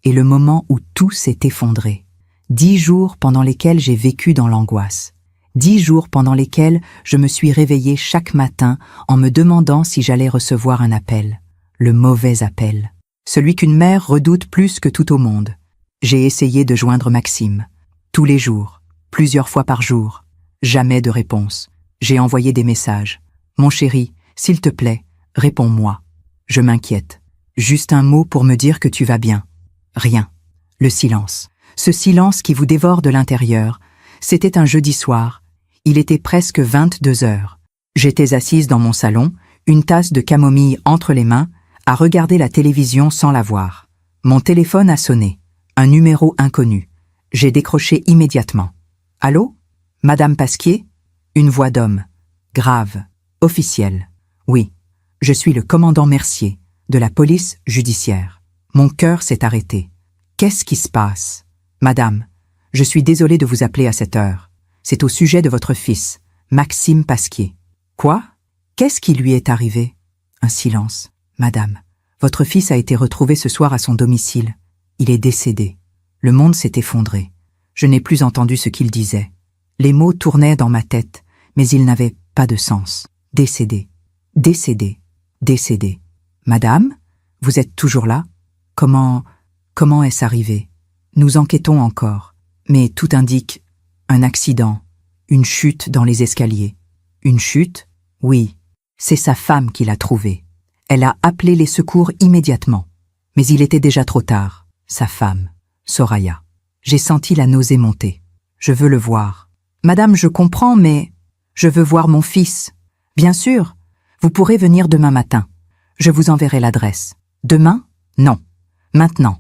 Speaker 1: et le moment où tout s'est effondré. 10 jours pendant lesquels j'ai vécu dans l'angoisse. 10 jours pendant lesquels je me suis réveillée chaque matin en me demandant si j'allais recevoir un appel. Le mauvais appel. Celui qu'une mère redoute plus que tout au monde. J'ai essayé de joindre Maxime. Tous les jours, plusieurs fois par jour. Jamais de réponse. J'ai envoyé des messages. Mon chéri, s'il te plaît, réponds-moi. Je m'inquiète. Juste un mot pour me dire que tu vas bien. Rien. Le silence. Ce silence qui vous dévore de l'intérieur. C'était un jeudi soir. Il était presque 22 heures. J'étais assise dans mon salon, une tasse de camomille entre les mains, à regarder la télévision sans la voir. Mon téléphone a sonné. Un numéro inconnu. J'ai décroché immédiatement. Allô? Madame Pasquier? Une voix d'homme. Grave. Officielle. Oui. Je suis le commandant Mercier, de la police judiciaire. Mon cœur s'est arrêté. Qu'est-ce qui se passe? Madame, je suis désolé de vous appeler à cette heure. C'est au sujet de votre fils, Maxime Pasquier. Quoi? Qu'est-ce qui lui est arrivé? Un silence. Madame, votre fils a été retrouvé ce soir à son domicile. Il est décédé. Le monde s'est effondré. Je n'ai plus entendu ce qu'il disait. Les mots tournaient dans ma tête, mais ils n'avaient pas de sens. Décédé. Décédé. Décédé. Madame, vous êtes toujours là? Comment est-ce arrivé? Nous enquêtons encore, mais tout indique un accident, une chute dans les escaliers. Une chute? Oui, c'est sa femme qui l'a trouvé. Elle a appelé les secours immédiatement, mais il était déjà trop tard. Sa femme, Soraya. J'ai senti la nausée monter. Je veux le voir. Madame, je comprends, mais je veux voir mon fils. Bien sûr, vous pourrez venir demain matin. Je vous enverrai l'adresse. Demain? Non. Maintenant.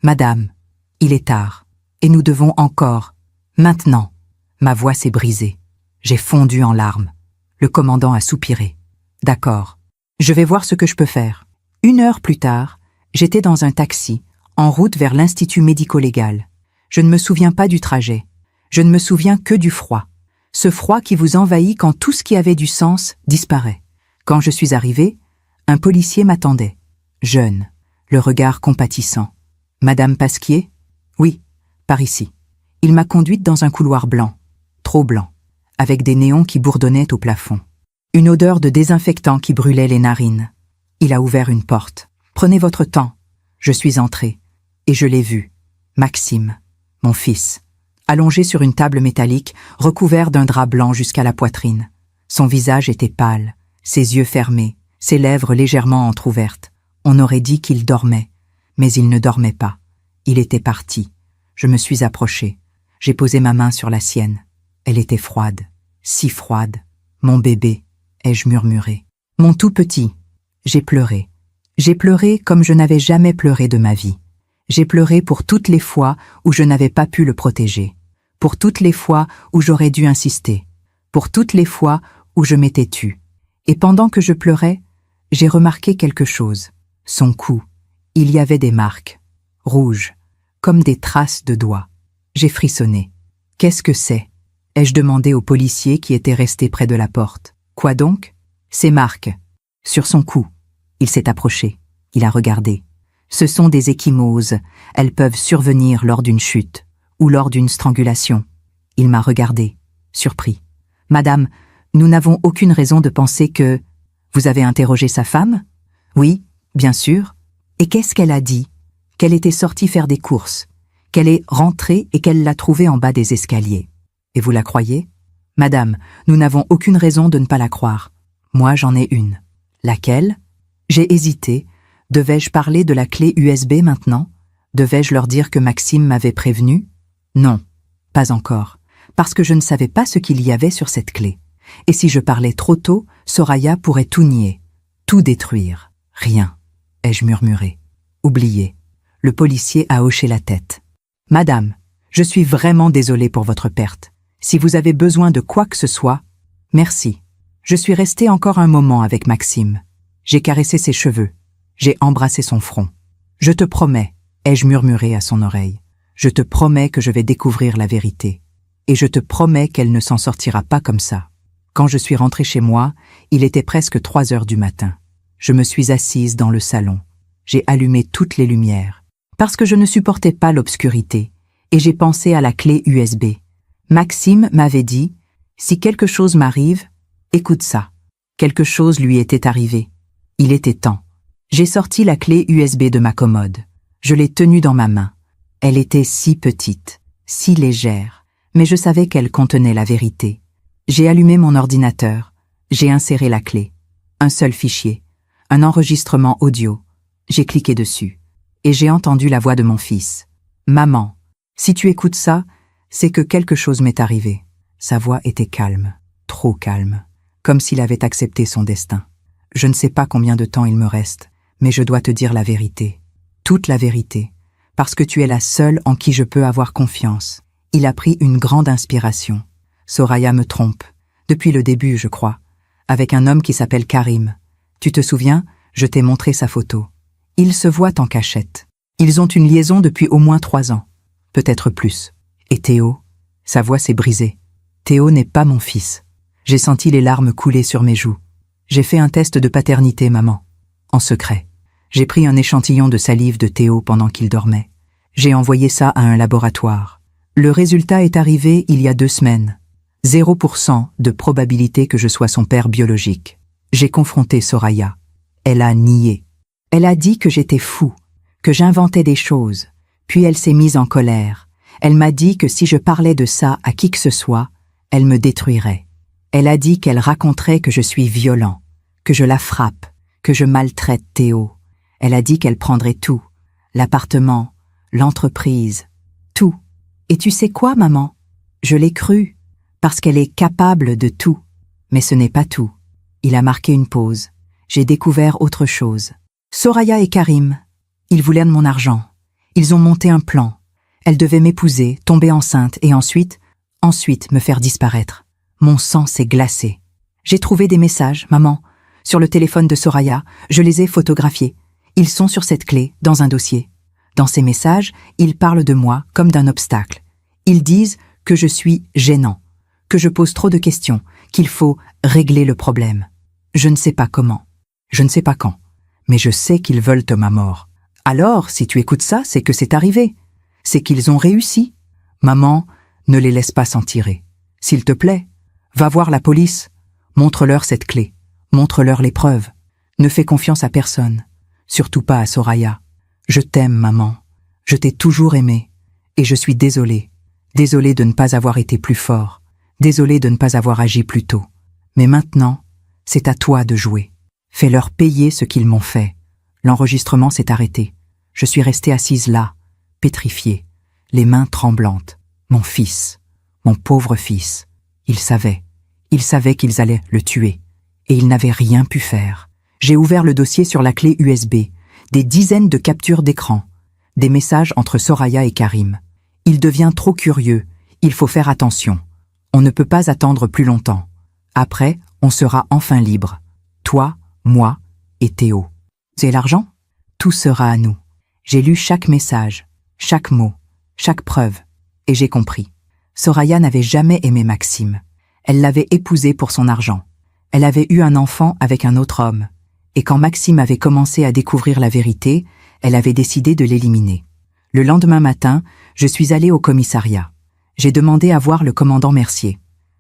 Speaker 1: Madame, il est tard, et nous devons encore. Maintenant. Ma voix s'est brisée. J'ai fondu en larmes. Le commandant a soupiré. D'accord. Je vais voir ce que je peux faire. 1 heure plus tard, j'étais dans un taxi, en route vers l'Institut médico-légal. Je ne me souviens pas du trajet. Je ne me souviens que du froid. Ce froid qui vous envahit quand tout ce qui avait du sens disparaît. Quand je suis arrivée, un policier m'attendait. Jeune, le regard compatissant. Madame Pasquier? Oui, par ici. Il m'a conduite dans un couloir blanc, trop blanc, avec des néons qui bourdonnaient au plafond. Une odeur de désinfectant qui brûlait les narines. Il a ouvert une porte. Prenez votre temps. Je suis entrée, et je l'ai vu. Maxime, mon fils, allongé sur une table métallique, recouvert d'un drap blanc jusqu'à la poitrine. Son visage était pâle, ses yeux fermés, ses lèvres légèrement entr'ouvertes. On aurait dit qu'il dormait, mais il ne dormait pas. Il était parti. Je me suis approchée. J'ai posé ma main sur la sienne. Elle était froide, si froide. Mon bébé, ai-je murmuré. Mon tout petit. J'ai pleuré. J'ai pleuré comme je n'avais jamais pleuré de ma vie. J'ai pleuré pour toutes les fois où je n'avais pas pu le protéger. Pour toutes les fois où j'aurais dû insister. Pour toutes les fois où je m'étais tue. Et pendant que je pleurais, j'ai remarqué quelque chose. Son cou. Il y avait des marques. Rouges. Comme des traces de doigts. J'ai frissonné. Qu'est-ce que c'est? Ai-je demandé au policier qui était resté près de la porte. Quoi donc? Ces marques. Sur son cou. Il s'est approché. Il a regardé. Ce sont des ecchymoses. Elles peuvent survenir lors d'une chute ou lors d'une strangulation. Il m'a regardé, surpris. Madame, nous n'avons aucune raison de penser que... Vous avez interrogé sa femme? Oui, bien sûr. Et qu'est-ce qu'elle a dit? Qu'elle était sortie faire des courses, qu'elle est rentrée et qu'elle l'a trouvée en bas des escaliers. Et vous la croyez? Madame, nous n'avons aucune raison de ne pas la croire. Moi, j'en ai une. Laquelle? J'ai hésité. Devais-je parler de la clé USB maintenant? Devais-je leur dire que Maxime m'avait prévenu? Non, pas encore, parce que je ne savais pas ce qu'il y avait sur cette clé. Et si je parlais trop tôt, Soraya pourrait tout nier, tout détruire. Rien, ai-je murmuré. Oublié. Le policier a hoché la tête. Madame, je suis vraiment désolé pour votre perte. Si vous avez besoin de quoi que ce soit, merci. Je suis restée encore un moment avec Maxime. J'ai caressé ses cheveux. J'ai embrassé son front. Je te promets, ai-je murmuré à son oreille. Je te promets que je vais découvrir la vérité. Et je te promets qu'elle ne s'en sortira pas comme ça. Quand je suis rentrée chez moi, il était presque 3 heures du matin. Je me suis assise dans le salon. J'ai allumé toutes les lumières. Parce que je ne supportais pas l'obscurité. Et j'ai pensé à la clé USB. Maxime m'avait dit, si quelque chose m'arrive, écoute ça. Quelque chose lui était arrivé. Il était temps. J'ai sorti la clé USB de ma commode. Je l'ai tenue dans ma main. Elle était si petite, si légère, mais je savais qu'elle contenait la vérité. J'ai allumé mon ordinateur. J'ai inséré la clé. Un seul fichier. Un enregistrement audio. J'ai cliqué dessus. Et j'ai entendu la voix de mon fils. « Maman, si tu écoutes ça, c'est que quelque chose m'est arrivé. » Sa voix était calme, trop calme, comme s'il avait accepté son destin. Je ne sais pas combien de temps il me reste, mais je dois te dire la vérité. Toute la vérité, parce que tu es la seule en qui je peux avoir confiance. Il a pris une grande inspiration. Soraya me trompe, depuis le début, je crois, avec un homme qui s'appelle Karim. Tu te souviens, je t'ai montré sa photo. Ils se voient en cachette. Ils ont une liaison depuis au moins 3 ans, peut-être plus. Et Théo, sa voix s'est brisée. Théo n'est pas mon fils. J'ai senti les larmes couler sur mes joues. J'ai fait un test de paternité, maman, en secret. J'ai pris un échantillon de salive de Théo pendant qu'il dormait. J'ai envoyé ça à un laboratoire. Le résultat est arrivé il y a 2 semaines. 0% de probabilité que je sois son père biologique. J'ai confronté Soraya. Elle a nié. Elle a dit que j'étais fou, que j'inventais des choses. Puis elle s'est mise en colère. Elle m'a dit que si je parlais de ça à qui que ce soit, elle me détruirait. Elle a dit qu'elle raconterait que je suis violent, que je la frappe, que je maltraite Théo. Elle a dit qu'elle prendrait tout, l'appartement, l'entreprise, tout. Et tu sais quoi, maman? Je l'ai cru, parce qu'elle est capable de tout. Mais ce n'est pas tout. Il a marqué une pause. J'ai découvert autre chose. Soraya et Karim, ils voulaient de mon argent. Ils ont monté un plan. Elle devait m'épouser, tomber enceinte et ensuite me faire disparaître. Mon sang s'est glacé. J'ai trouvé des messages, maman, sur le téléphone de Soraya. Je les ai photographiés. Ils sont sur cette clé, dans un dossier. Dans ces messages, ils parlent de moi comme d'un obstacle. Ils disent que je suis gênant, que je pose trop de questions, qu'il faut régler le problème. Je ne sais pas comment, je ne sais pas quand, mais je sais qu'ils veulent ma mort. Alors, si tu écoutes ça, c'est que c'est arrivé. C'est qu'ils ont réussi. Maman, ne les laisse pas s'en tirer. S'il te plaît, va voir la police. Montre-leur cette clé. Montre-leur les preuves. Ne fais confiance à personne. Surtout pas à Soraya. Je t'aime, maman. Je t'ai toujours aimée. Et je suis désolée. Désolée de ne pas avoir été plus fort. Désolée de ne pas avoir agi plus tôt. Mais maintenant, c'est à toi de jouer. Fais-leur payer ce qu'ils m'ont fait. L'enregistrement s'est arrêté. Je suis restée assise là, pétrifiée, les mains tremblantes. Mon fils, mon pauvre fils. Ils savaient qu'ils allaient le tuer. Et ils n'avaient rien pu faire. J'ai ouvert le dossier sur la clé USB, des dizaines de captures d'écran, des messages entre Soraya et Karim. Il devient trop curieux, il faut faire attention. On ne peut pas attendre plus longtemps. Après, on sera enfin libre. Toi, moi et Théo. C'est l'argent? Tout sera à nous. J'ai lu chaque message, chaque mot, chaque preuve, et j'ai compris. Soraya n'avait jamais aimé Maxime. Elle l'avait épousé pour son argent. Elle avait eu un enfant avec un autre homme. Et quand Maxime avait commencé à découvrir la vérité, elle avait décidé de l'éliminer. Le lendemain matin, je suis allée au commissariat. J'ai demandé à voir le commandant Mercier.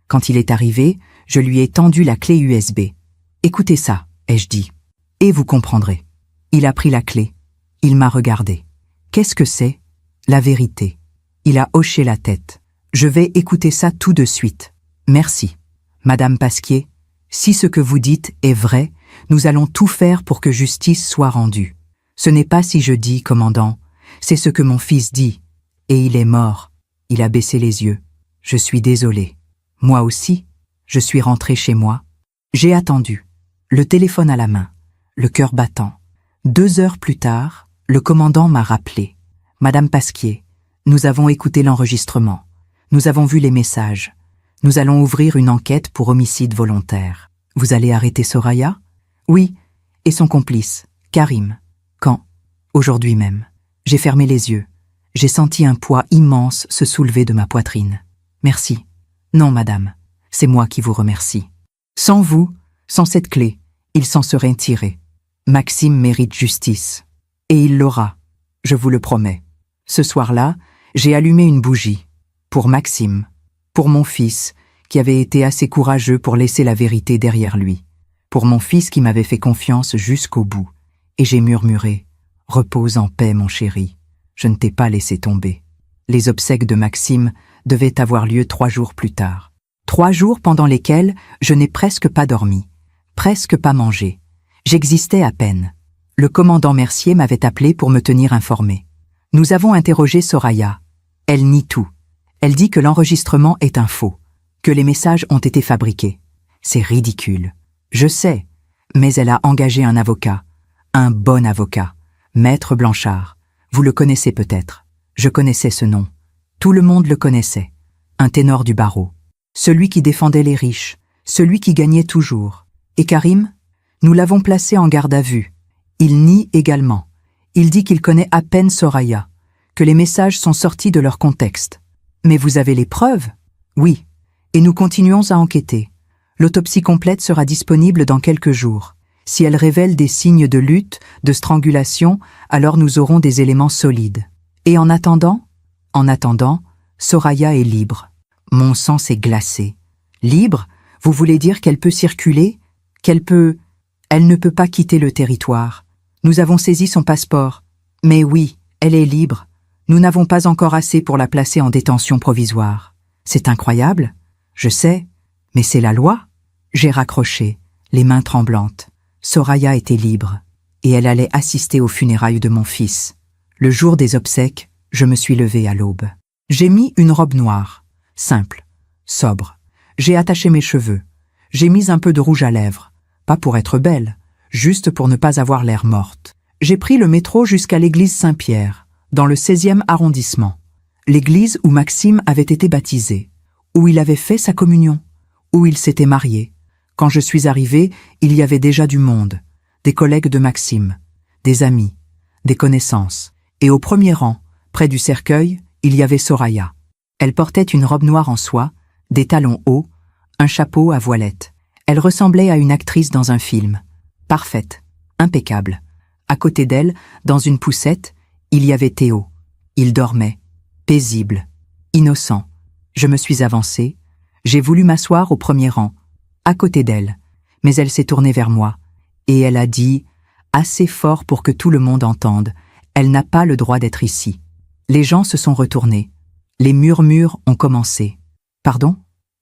Speaker 1: Quand il est arrivé, je lui ai tendu la clé USB. « Écoutez ça », ai-je dit. « Et vous comprendrez. » Il a pris la clé. Il m'a regardé. « Qu'est-ce que c'est? » La vérité. Il a hoché la tête. « Je vais écouter ça tout de suite. Merci. Madame Pasquier, si ce que vous dites est vrai, nous allons tout faire pour que justice soit rendue. Ce n'est pas si je dis, commandant, c'est ce que mon fils dit. Et il est mort. » Il a baissé les yeux. « Je suis désolé. Moi aussi, je suis rentré chez moi. J'ai attendu, le téléphone à la main, le cœur battant. 2 heures plus tard, le commandant m'a rappelé. « Madame Pasquier, nous avons écouté l'enregistrement. Nous avons vu les messages. Nous allons ouvrir une enquête pour homicide volontaire. Vous allez arrêter Soraya? » « Oui, et son complice, Karim. Quand? Aujourd'hui même. J'ai fermé les yeux. J'ai senti un poids immense se soulever de ma poitrine. Merci. Non, madame, c'est moi qui vous remercie. Sans vous, sans cette clé, il s'en serait tiré. Maxime mérite justice. Et il l'aura, je vous le promets. Ce soir-là, j'ai allumé une bougie. Pour Maxime, pour mon fils, qui avait été assez courageux pour laisser la vérité derrière lui. Pour mon fils qui m'avait fait confiance jusqu'au bout. Et j'ai murmuré « Repose en paix, mon chéri. Je ne t'ai pas laissé tomber. » Les obsèques de Maxime devaient avoir lieu 3 jours plus tard. 3 jours pendant lesquels je n'ai presque pas dormi, presque pas mangé. J'existais à peine. Le commandant Mercier m'avait appelé pour me tenir informé. Nous avons interrogé Soraya. Elle nie tout. Elle dit que l'enregistrement est un faux, que les messages ont été fabriqués. C'est ridicule. Je sais, mais elle a engagé un avocat, un bon avocat, Maître Blanchard. Vous le connaissez peut-être. Je connaissais ce nom. Tout le monde le connaissait. Un ténor du barreau. Celui qui défendait les riches, celui qui gagnait toujours. Et Karim? Nous l'avons placé en garde à vue. Il nie également. Il dit qu'il connaît à peine Soraya, que les messages sont sortis de leur contexte. Mais vous avez les preuves? Oui. Et nous continuons à enquêter. L'autopsie complète sera disponible dans quelques jours. Si elle révèle des signes de lutte, de strangulation, alors nous aurons des éléments solides. Et en attendant, Soraya est libre. Mon sang s'est glacé. Libre? Vous voulez dire qu'elle peut circuler? Elle ne peut pas quitter le territoire. Nous avons saisi son passeport. Mais oui, elle est libre. Nous n'avons pas encore assez pour la placer en détention provisoire. C'est incroyable. Je sais, mais c'est la loi. J'ai raccroché, les mains tremblantes. Soraya était libre, et elle allait assister aux funérailles de mon fils. Le jour des obsèques, je me suis levée à l'aube. J'ai mis une robe noire, simple, sobre. J'ai attaché mes cheveux. J'ai mis un peu de rouge à lèvres, pas pour être belle, juste pour ne pas avoir l'air morte. J'ai pris le métro jusqu'à l'église Saint-Pierre, dans le 16e arrondissement. L'église où Maxime avait été baptisé, où il avait fait sa communion, où il s'était marié. Quand je suis arrivée, il y avait déjà du monde, des collègues de Maxime, des amis, des connaissances. Et au premier rang, près du cercueil, il y avait Soraya. Elle portait une robe noire en soie, des talons hauts, un chapeau à voilette. Elle ressemblait à une actrice dans un film. Parfaite, impeccable. À côté d'elle, dans une poussette, il y avait Théo. Il dormait, paisible, innocent. Je me suis avancée. J'ai voulu m'asseoir au premier rang, à côté d'elle, mais elle s'est tournée vers moi, et elle a dit, assez fort pour que tout le monde entende, elle n'a pas le droit d'être ici. Les gens se sont retournés. Les murmures ont commencé. Pardon?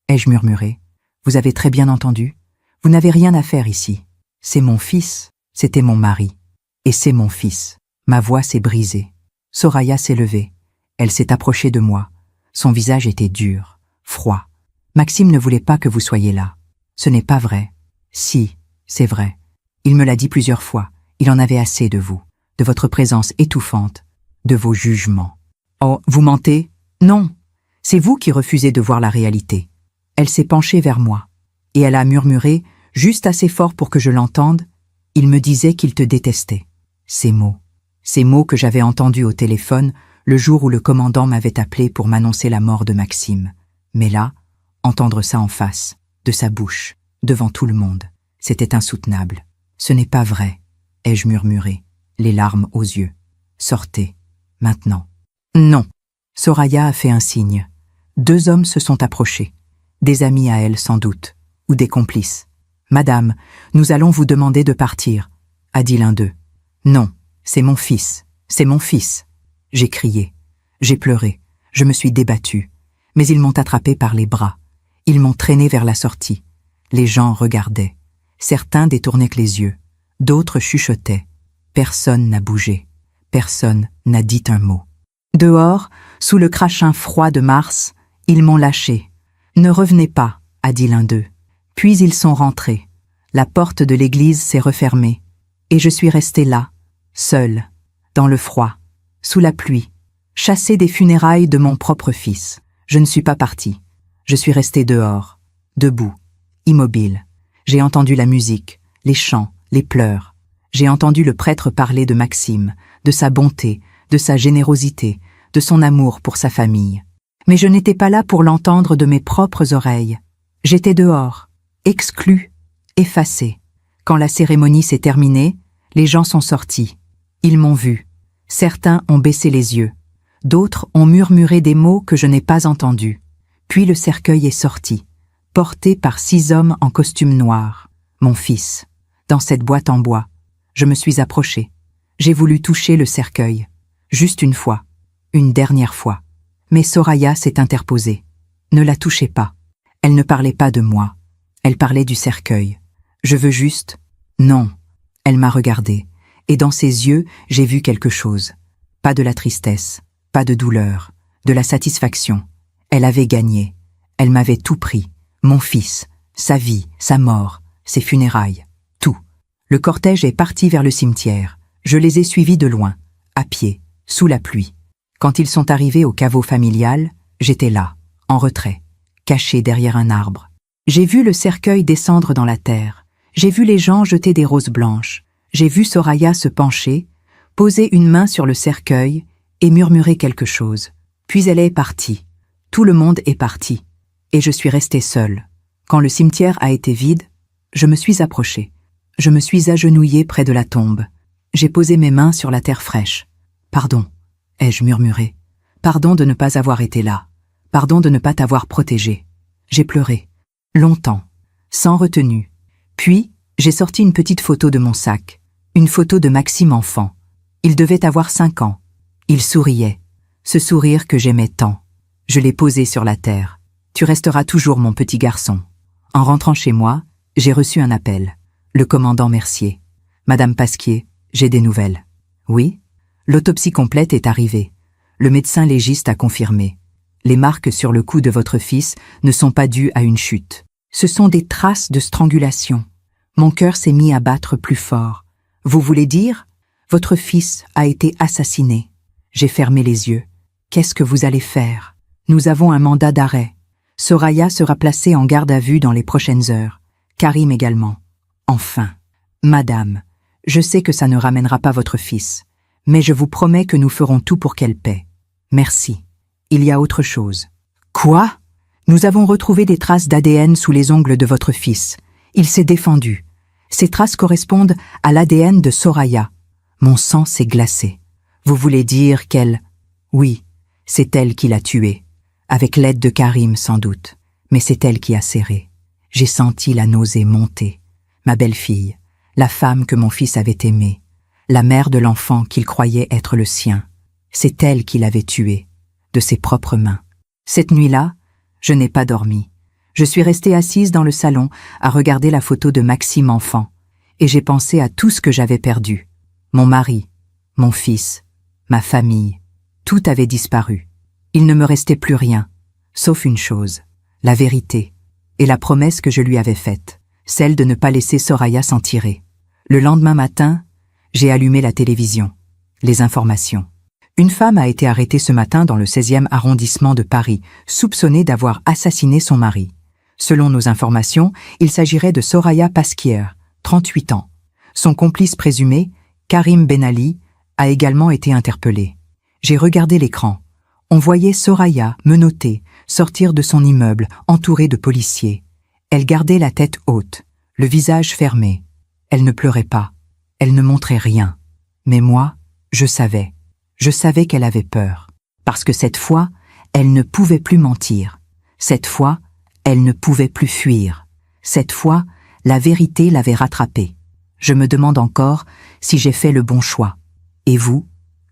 Speaker 1: Ai-je murmuré. Vous avez très bien entendu. Vous n'avez rien à faire ici. C'est mon fils, c'était mon mari. Et c'est mon fils. Ma voix s'est brisée. Soraya s'est levée. Elle s'est approchée de moi. Son visage était dur, froid. Maxime ne voulait pas que vous soyez là. Ce n'est pas vrai. Si, c'est vrai. Il me l'a dit plusieurs fois. Il en avait assez de vous, de votre présence étouffante, de vos jugements. Oh, vous mentez? Non. C'est vous qui refusez de voir la réalité. Elle s'est penchée vers moi, et elle a murmuré, juste assez fort pour que je l'entende, « Il me disait qu'il te détestait. » Ces mots que j'avais entendus au téléphone le jour où le commandant m'avait appelé pour m'annoncer la mort de Maxime. Mais là, entendre ça en face, de sa bouche, devant tout le monde, c'était insoutenable. « Ce n'est pas vrai, » ai-je murmuré, les larmes aux yeux. « Sortez, maintenant. » Non. Soraya a fait un signe. 2 hommes se sont approchés. Des amis à elle sans doute, ou des complices. « Madame, nous allons vous demander de partir, » a dit l'un d'eux. « Non, c'est mon fils, c'est mon fils. » J'ai crié, j'ai pleuré, je me suis débattue, mais ils m'ont attrapée par les bras. Ils m'ont traînée vers la sortie. Les gens regardaient. Certains détournaient que les yeux, d'autres chuchotaient. Personne n'a bougé, personne n'a dit un mot. Dehors, sous le crachin froid de mars, ils m'ont lâché. « Ne revenez pas », a dit l'un d'eux. Puis ils sont rentrés. La porte de l'église s'est refermée. Et je suis restée là, seule, dans le froid, sous la pluie, chassée des funérailles de mon propre fils. Je ne suis pas partie. Je suis restée dehors, debout, immobile. J'ai entendu la musique, les chants, les pleurs. J'ai entendu le prêtre parler de Maxime, de sa bonté, de sa générosité, de son amour pour sa famille. Mais je n'étais pas là pour l'entendre de mes propres oreilles. J'étais dehors, exclue, effacée. Quand la cérémonie s'est terminée, les gens sont sortis. Ils m'ont vu. Certains ont baissé les yeux. D'autres ont murmuré des mots que je n'ai pas entendus. Puis le cercueil est sorti, porté par 6 hommes en costume noir. Mon fils, dans cette boîte en bois. Je me suis approchée. J'ai voulu toucher le cercueil. Juste une fois. Une dernière fois. Mais Soraya s'est interposée. Ne la touchez pas. Elle ne parlait pas de moi. Elle parlait du cercueil. Je veux juste... Non. Elle m'a regardée. Et dans ses yeux, j'ai vu quelque chose. Pas de la tristesse, pas de douleur, de la satisfaction. Elle avait gagné. Elle m'avait tout pris. Mon fils, sa vie, sa mort, ses funérailles, tout. Le cortège est parti vers le cimetière. Je les ai suivis de loin, à pied, sous la pluie. Quand ils sont arrivés au caveau familial, j'étais là, en retrait, caché derrière un arbre. J'ai vu le cercueil descendre dans la terre. J'ai vu les gens jeter des roses blanches. J'ai vu Soraya se pencher, poser une main sur le cercueil et murmurer quelque chose. Puis elle est partie. Tout le monde est parti. Et je suis restée seule. Quand le cimetière a été vide, je me suis approchée. Je me suis agenouillée près de la tombe. J'ai posé mes mains sur la terre fraîche. « Pardon », ai-je murmuré. « Pardon de ne pas avoir été là. Pardon de ne pas t'avoir protégée. » J'ai pleuré. Longtemps. Sans retenue. Puis, j'ai sorti une petite photo de mon sac. Une photo de Maxime enfant. Il devait avoir 5 ans. Il souriait. Ce sourire que j'aimais tant. Je l'ai posé sur la terre. « Tu resteras toujours mon petit garçon. » En rentrant chez moi, j'ai reçu un appel. Le commandant Mercier. « Madame Pasquier, j'ai des nouvelles. » « Oui ?» L'autopsie complète est arrivée. Le médecin légiste a confirmé. Les marques sur le cou de votre fils ne sont pas dues à une chute. Ce sont des traces de strangulation. Mon cœur s'est mis à battre plus fort. Vous voulez dire? Votre fils a été assassiné. J'ai fermé les yeux. Qu'est-ce que vous allez faire? Nous avons un mandat d'arrêt. Soraya sera placée en garde à vue dans les prochaines heures. Karim également. Enfin. Madame, je sais que ça ne ramènera pas votre fils, mais je vous promets que nous ferons tout pour qu'elle paie. Merci. Il y a autre chose. Quoi? Nous avons retrouvé des traces d'ADN sous les ongles de votre fils. Il s'est défendu. Ces traces correspondent à l'ADN de Soraya. Mon sang s'est glacé. Vous voulez dire qu'elle... Oui, c'est elle qui l'a tué. Avec l'aide de Karim sans doute. Mais c'est elle qui a serré. J'ai senti la nausée monter. Ma belle-fille, la femme que mon fils avait aimée, la mère de l'enfant qu'il croyait être le sien. C'est elle qui l'avait tué, de ses propres mains. Cette nuit-là, je n'ai pas dormi. Je suis restée assise dans le salon à regarder la photo de Maxime enfant, et j'ai pensé à tout ce que j'avais perdu. Mon mari, mon fils, ma famille, tout avait disparu. Il ne me restait plus rien, sauf une chose, la vérité, et la promesse que je lui avais faite, celle de ne pas laisser Soraya s'en tirer. Le lendemain matin, j'ai allumé la télévision. Les informations. Une femme a été arrêtée ce matin dans le 16e arrondissement de Paris, soupçonnée d'avoir assassiné son mari. Selon nos informations, il s'agirait de Soraya Pasquier, 38 ans. Son complice présumé, Karim Benali, a également été interpellé. J'ai regardé l'écran. On voyait Soraya, menottée, sortir de son immeuble, entourée de policiers. Elle gardait la tête haute, le visage fermé. Elle ne pleurait pas. Elle ne montrait rien. Mais moi, je savais. Je savais qu'elle avait peur. Parce que cette fois, elle ne pouvait plus mentir. Cette fois, elle ne pouvait plus fuir. Cette fois, la vérité l'avait rattrapée. Je me demande encore si j'ai fait le bon choix. Et vous,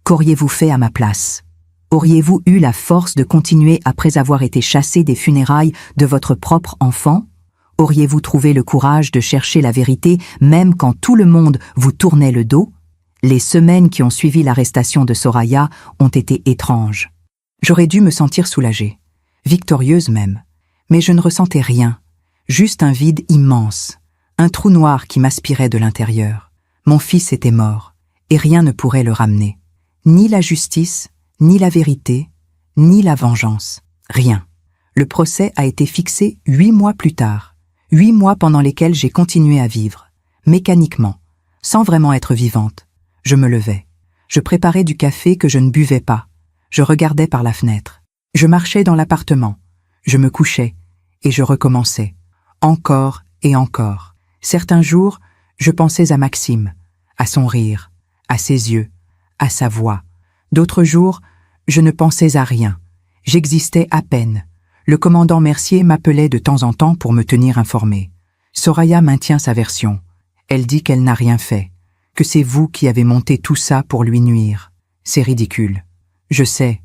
Speaker 1: qu'auriez-vous fait à ma place? Auriez-vous eu la force de continuer après avoir été chassé des funérailles de votre propre enfant? Auriez-vous trouvé le courage de chercher la vérité même quand tout le monde vous tournait le dos? Les semaines qui ont suivi l'arrestation de Soraya ont été étranges. J'aurais dû me sentir soulagée, victorieuse même, mais je ne ressentais rien, juste un vide immense, un trou noir qui m'aspirait de l'intérieur. Mon fils était mort, et rien ne pourrait le ramener. Ni la justice, ni la vérité, ni la vengeance, rien. Le procès a été fixé 8 mois plus tard, 8 mois pendant lesquels j'ai continué à vivre, mécaniquement, sans vraiment être vivante. Je me levais. Je préparais du café que je ne buvais pas. Je regardais par la fenêtre. Je marchais dans l'appartement. Je me couchais et je recommençais. Encore et encore. Certains jours, je pensais à Maxime, à son rire, à ses yeux, à sa voix. D'autres jours, je ne pensais à rien. J'existais à peine. Le commandant Mercier m'appelait de temps en temps pour me tenir informé. Soraya maintient sa version. Elle dit qu'elle n'a rien fait, que c'est vous qui avez monté tout ça pour lui nuire. C'est ridicule. Je sais,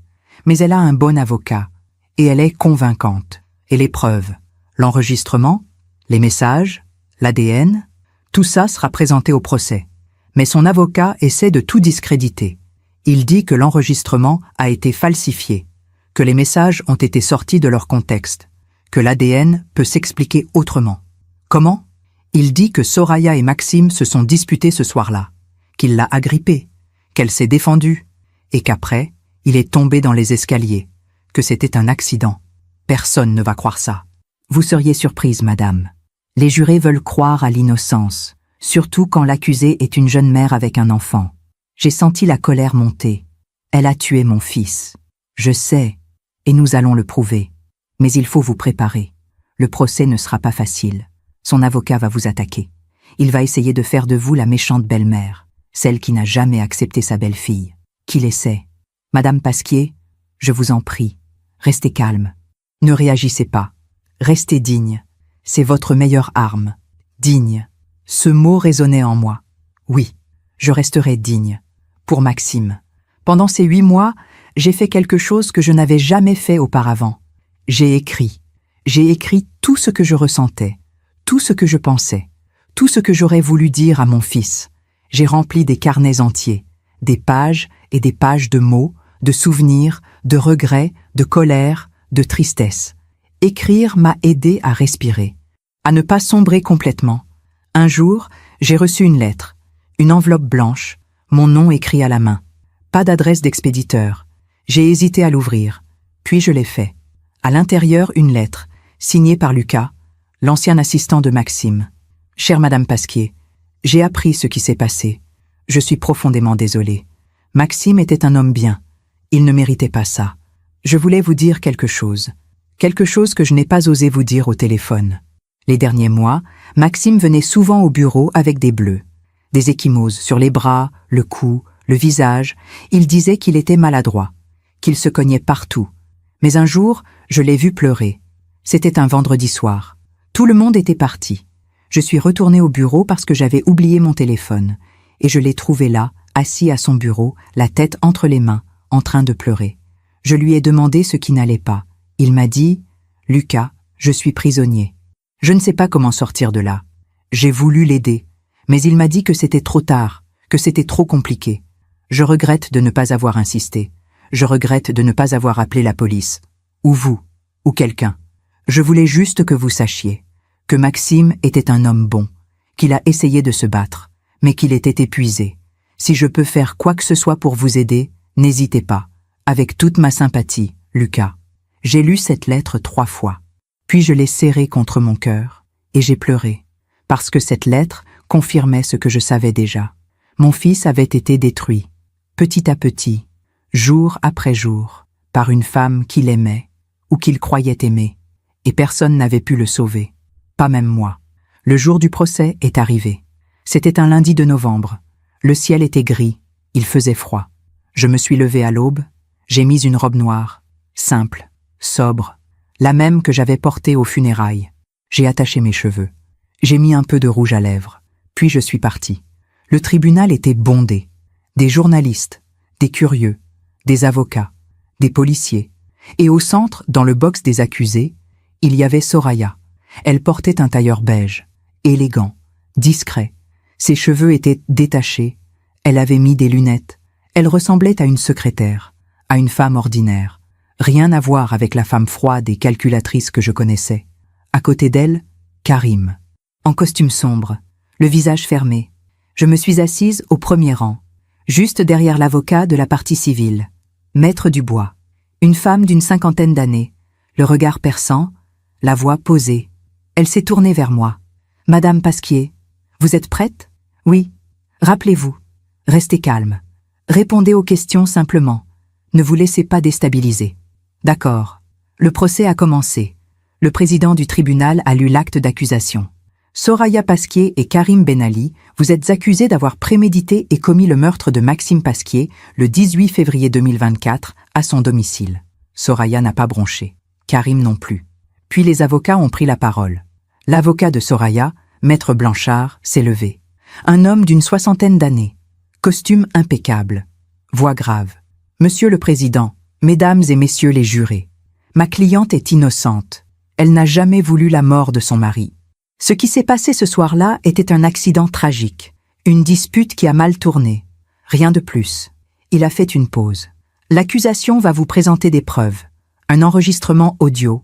Speaker 1: mais elle a un bon avocat, et elle est convaincante. Et les preuves, l'enregistrement, les messages, l'ADN, tout ça sera présenté au procès. Mais son avocat essaie de tout discréditer. Il dit que l'enregistrement a été falsifié, que les messages ont été sortis de leur contexte, que l'ADN peut s'expliquer autrement. Comment? Il dit que Soraya et Maxime se sont disputés ce soir-là, qu'il l'a agrippée, qu'elle s'est défendue, et qu'après, il est tombé dans les escaliers, que c'était un accident. Personne ne va croire ça. Vous seriez surprise, madame. Les jurés veulent croire à l'innocence, surtout quand l'accusée est une jeune mère avec un enfant. J'ai senti la colère monter. Elle a tué mon fils. Je sais, et nous allons le prouver. Mais il faut vous préparer. Le procès ne sera pas facile. Son avocat va vous attaquer. Il va essayer de faire de vous la méchante belle-mère, celle qui n'a jamais accepté sa belle-fille. Qu'il essaie. Madame Pasquier, je vous en prie, restez calme. Ne réagissez pas. Restez digne. C'est votre meilleure arme. Digne. Ce mot résonnait en moi. Oui, je resterai digne. Pour Maxime. Pendant ces 8 mois, j'ai fait quelque chose que je n'avais jamais fait auparavant. J'ai écrit. J'ai écrit tout ce que je ressentais, tout ce que je pensais, tout ce que j'aurais voulu dire à mon fils. J'ai rempli des carnets entiers, des pages et des pages de mots, de souvenirs, de regrets, de colère, de tristesse. Écrire m'a aidé à respirer, à ne pas sombrer complètement. Un jour, j'ai reçu une lettre, une enveloppe blanche, mon nom écrit à la main. Pas d'adresse d'expéditeur. J'ai hésité à l'ouvrir, puis je l'ai fait. À l'intérieur, une lettre, signée par Lucas, l'ancien assistant de Maxime. Chère Madame Pasquier, j'ai appris ce qui s'est passé. Je suis profondément désolée. Maxime était un homme bien. Il ne méritait pas ça. Je voulais vous dire quelque chose que je n'ai pas osé vous dire au téléphone. Les derniers mois, Maxime venait souvent au bureau avec des bleus, des ecchymoses sur les bras, le cou, le visage. Il disait qu'il était maladroit, qu'il se cognait partout. Mais un jour, je l'ai vu pleurer. C'était un vendredi soir. Tout le monde était parti. Je suis retournée au bureau parce que j'avais oublié mon téléphone, et je l'ai trouvé là, assis à son bureau, la tête entre les mains, en train de pleurer. Je lui ai demandé ce qui n'allait pas. Il m'a dit « Lucas, je suis prisonnier. Je ne sais pas comment sortir de là. » J'ai voulu l'aider, mais il m'a dit que c'était trop tard, que c'était trop compliqué. Je regrette de ne pas avoir insisté. Je regrette de ne pas avoir appelé la police. Ou vous, ou quelqu'un. Je voulais juste que vous sachiez que Maxime était un homme bon, qu'il a essayé de se battre, mais qu'il était épuisé. Si je peux faire quoi que ce soit pour vous aider, n'hésitez pas. Avec toute ma sympathie, Lucas. J'ai lu cette lettre 3 fois. Puis je l'ai serrée contre mon cœur, et j'ai pleuré, parce que cette lettre confirmait ce que je savais déjà. Mon fils avait été détruit, petit à petit, jour après jour, par une femme qu'il aimait, ou qu'il croyait aimer, et personne n'avait pu le sauver, pas même moi. Le jour du procès est arrivé. C'était un lundi de novembre. Le ciel était gris, il faisait froid. Je me suis levée à l'aube, j'ai mis une robe noire, simple, sobre, la même que j'avais portée aux funérailles. J'ai attaché mes cheveux. J'ai mis un peu de rouge à lèvres. Puis je suis partie. Le tribunal était bondé. Des journalistes, des curieux, des avocats, des policiers. Et au centre, dans le box des accusés, il y avait Soraya. Elle portait un tailleur beige, élégant, discret. Ses cheveux étaient détachés. Elle avait mis des lunettes. Elle ressemblait à une secrétaire, à une femme ordinaire. Rien à voir avec la femme froide et calculatrice que je connaissais. À côté d'elle, Karim, en costume sombre, le visage fermé. Je me suis assise au premier rang, juste derrière l'avocat de la partie civile, Maître Dubois, une femme d'une 50aine d'années, le regard perçant, la voix posée. Elle s'est tournée vers moi. « Madame Pasquier, vous êtes prête ? Oui. Rappelez-vous, restez calme. Répondez aux questions simplement. Ne vous laissez pas déstabiliser. D'accord. Le procès a commencé. Le président du tribunal a lu l'acte d'accusation. Soraya Pasquier et Karim Ben Ali, vous êtes accusés d'avoir prémédité et commis le meurtre de Maxime Pasquier le 18 février 2024 à son domicile. Soraya n'a pas bronché. Karim non plus. Puis les avocats ont pris la parole. L'avocat de Soraya, Maître Blanchard, s'est levé. Un homme d'une 60aine d'années. Costume impeccable. Voix grave. Monsieur le Président, Mesdames et Messieurs les jurés, ma cliente est innocente. Elle n'a jamais voulu la mort de son mari. Ce qui s'est passé ce soir-là était un accident tragique, une dispute qui a mal tourné. Rien de plus. Il a fait une pause. L'accusation va vous présenter des preuves, un enregistrement audio,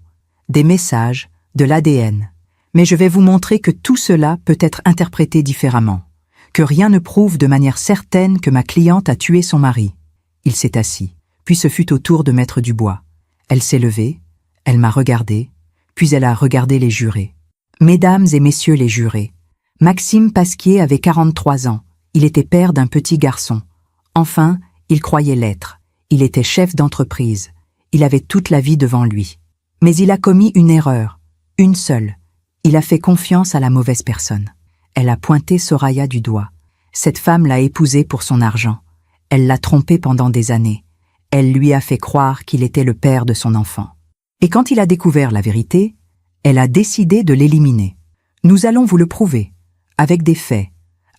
Speaker 1: des messages, de l'ADN. Mais je vais vous montrer que tout cela peut être interprété différemment, que rien ne prouve de manière certaine que ma cliente a tué son mari. Il s'est assis, puis ce fut au tour de Maître Dubois. Elle s'est levée, elle m'a regardé, puis elle a regardé les jurés. Mesdames et messieurs les jurés, Maxime Pasquier avait 43 ans. Il était père d'un petit garçon. Enfin, il croyait l'être. Il était chef d'entreprise. Il avait toute la vie devant lui. Mais il a commis une erreur, une seule. Il a fait confiance à la mauvaise personne. Elle a pointé Soraya du doigt. Cette femme l'a épousé pour son argent. Elle l'a trompé pendant des années. Elle lui a fait croire qu'il était le père de son enfant. Et quand il a découvert la vérité, elle a décidé de l'éliminer. Nous allons vous le prouver, avec des faits,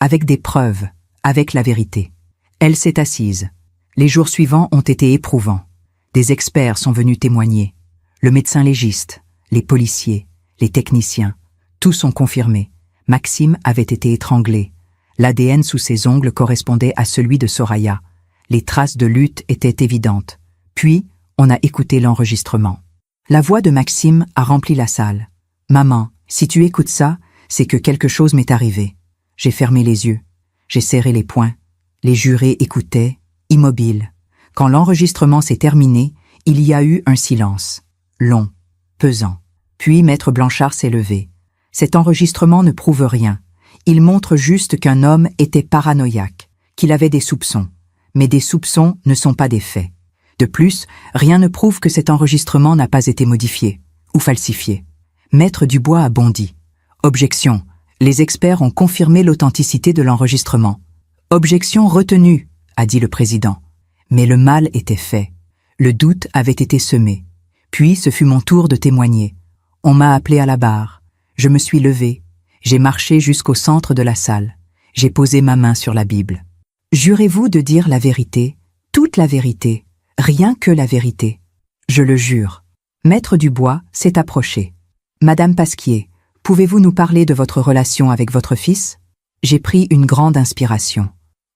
Speaker 1: avec des preuves, avec la vérité. Elle s'est assise. Les jours suivants ont été éprouvants. Des experts sont venus témoigner. Le médecin légiste, les policiers, les techniciens, tous ont confirmé. Maxime avait été étranglé. L'ADN sous ses ongles correspondait à celui de Soraya. Les traces de lutte étaient évidentes. Puis, on a écouté l'enregistrement. La voix de Maxime a rempli la salle. « Maman, si tu écoutes ça, c'est que quelque chose m'est arrivé. » J'ai fermé les yeux. J'ai serré les poings. Les jurés écoutaient, immobiles. Quand l'enregistrement s'est terminé, il y a eu un silence. Long, pesant. Puis Maître Blanchard s'est levé. Cet enregistrement ne prouve rien. Il montre juste qu'un homme était paranoïaque, qu'il avait des soupçons. Mais des soupçons ne sont pas des faits. De plus, rien ne prouve que cet enregistrement n'a pas été modifié ou falsifié. Maître Dubois a bondi. Objection. Les experts ont confirmé l'authenticité de l'enregistrement. Objection retenue, a dit le président. Mais le mal était fait. Le doute avait été semé. Puis ce fut mon tour de témoigner. On m'a appelé à la barre. Je me suis levé. J'ai marché jusqu'au centre de la salle. J'ai posé ma main sur la Bible. Jurez-vous de dire la vérité, toute la vérité, rien que la vérité. Je le jure. Maître Dubois s'est approché. Madame Pasquier, pouvez-vous nous parler de votre relation avec votre fils? J'ai pris une grande inspiration.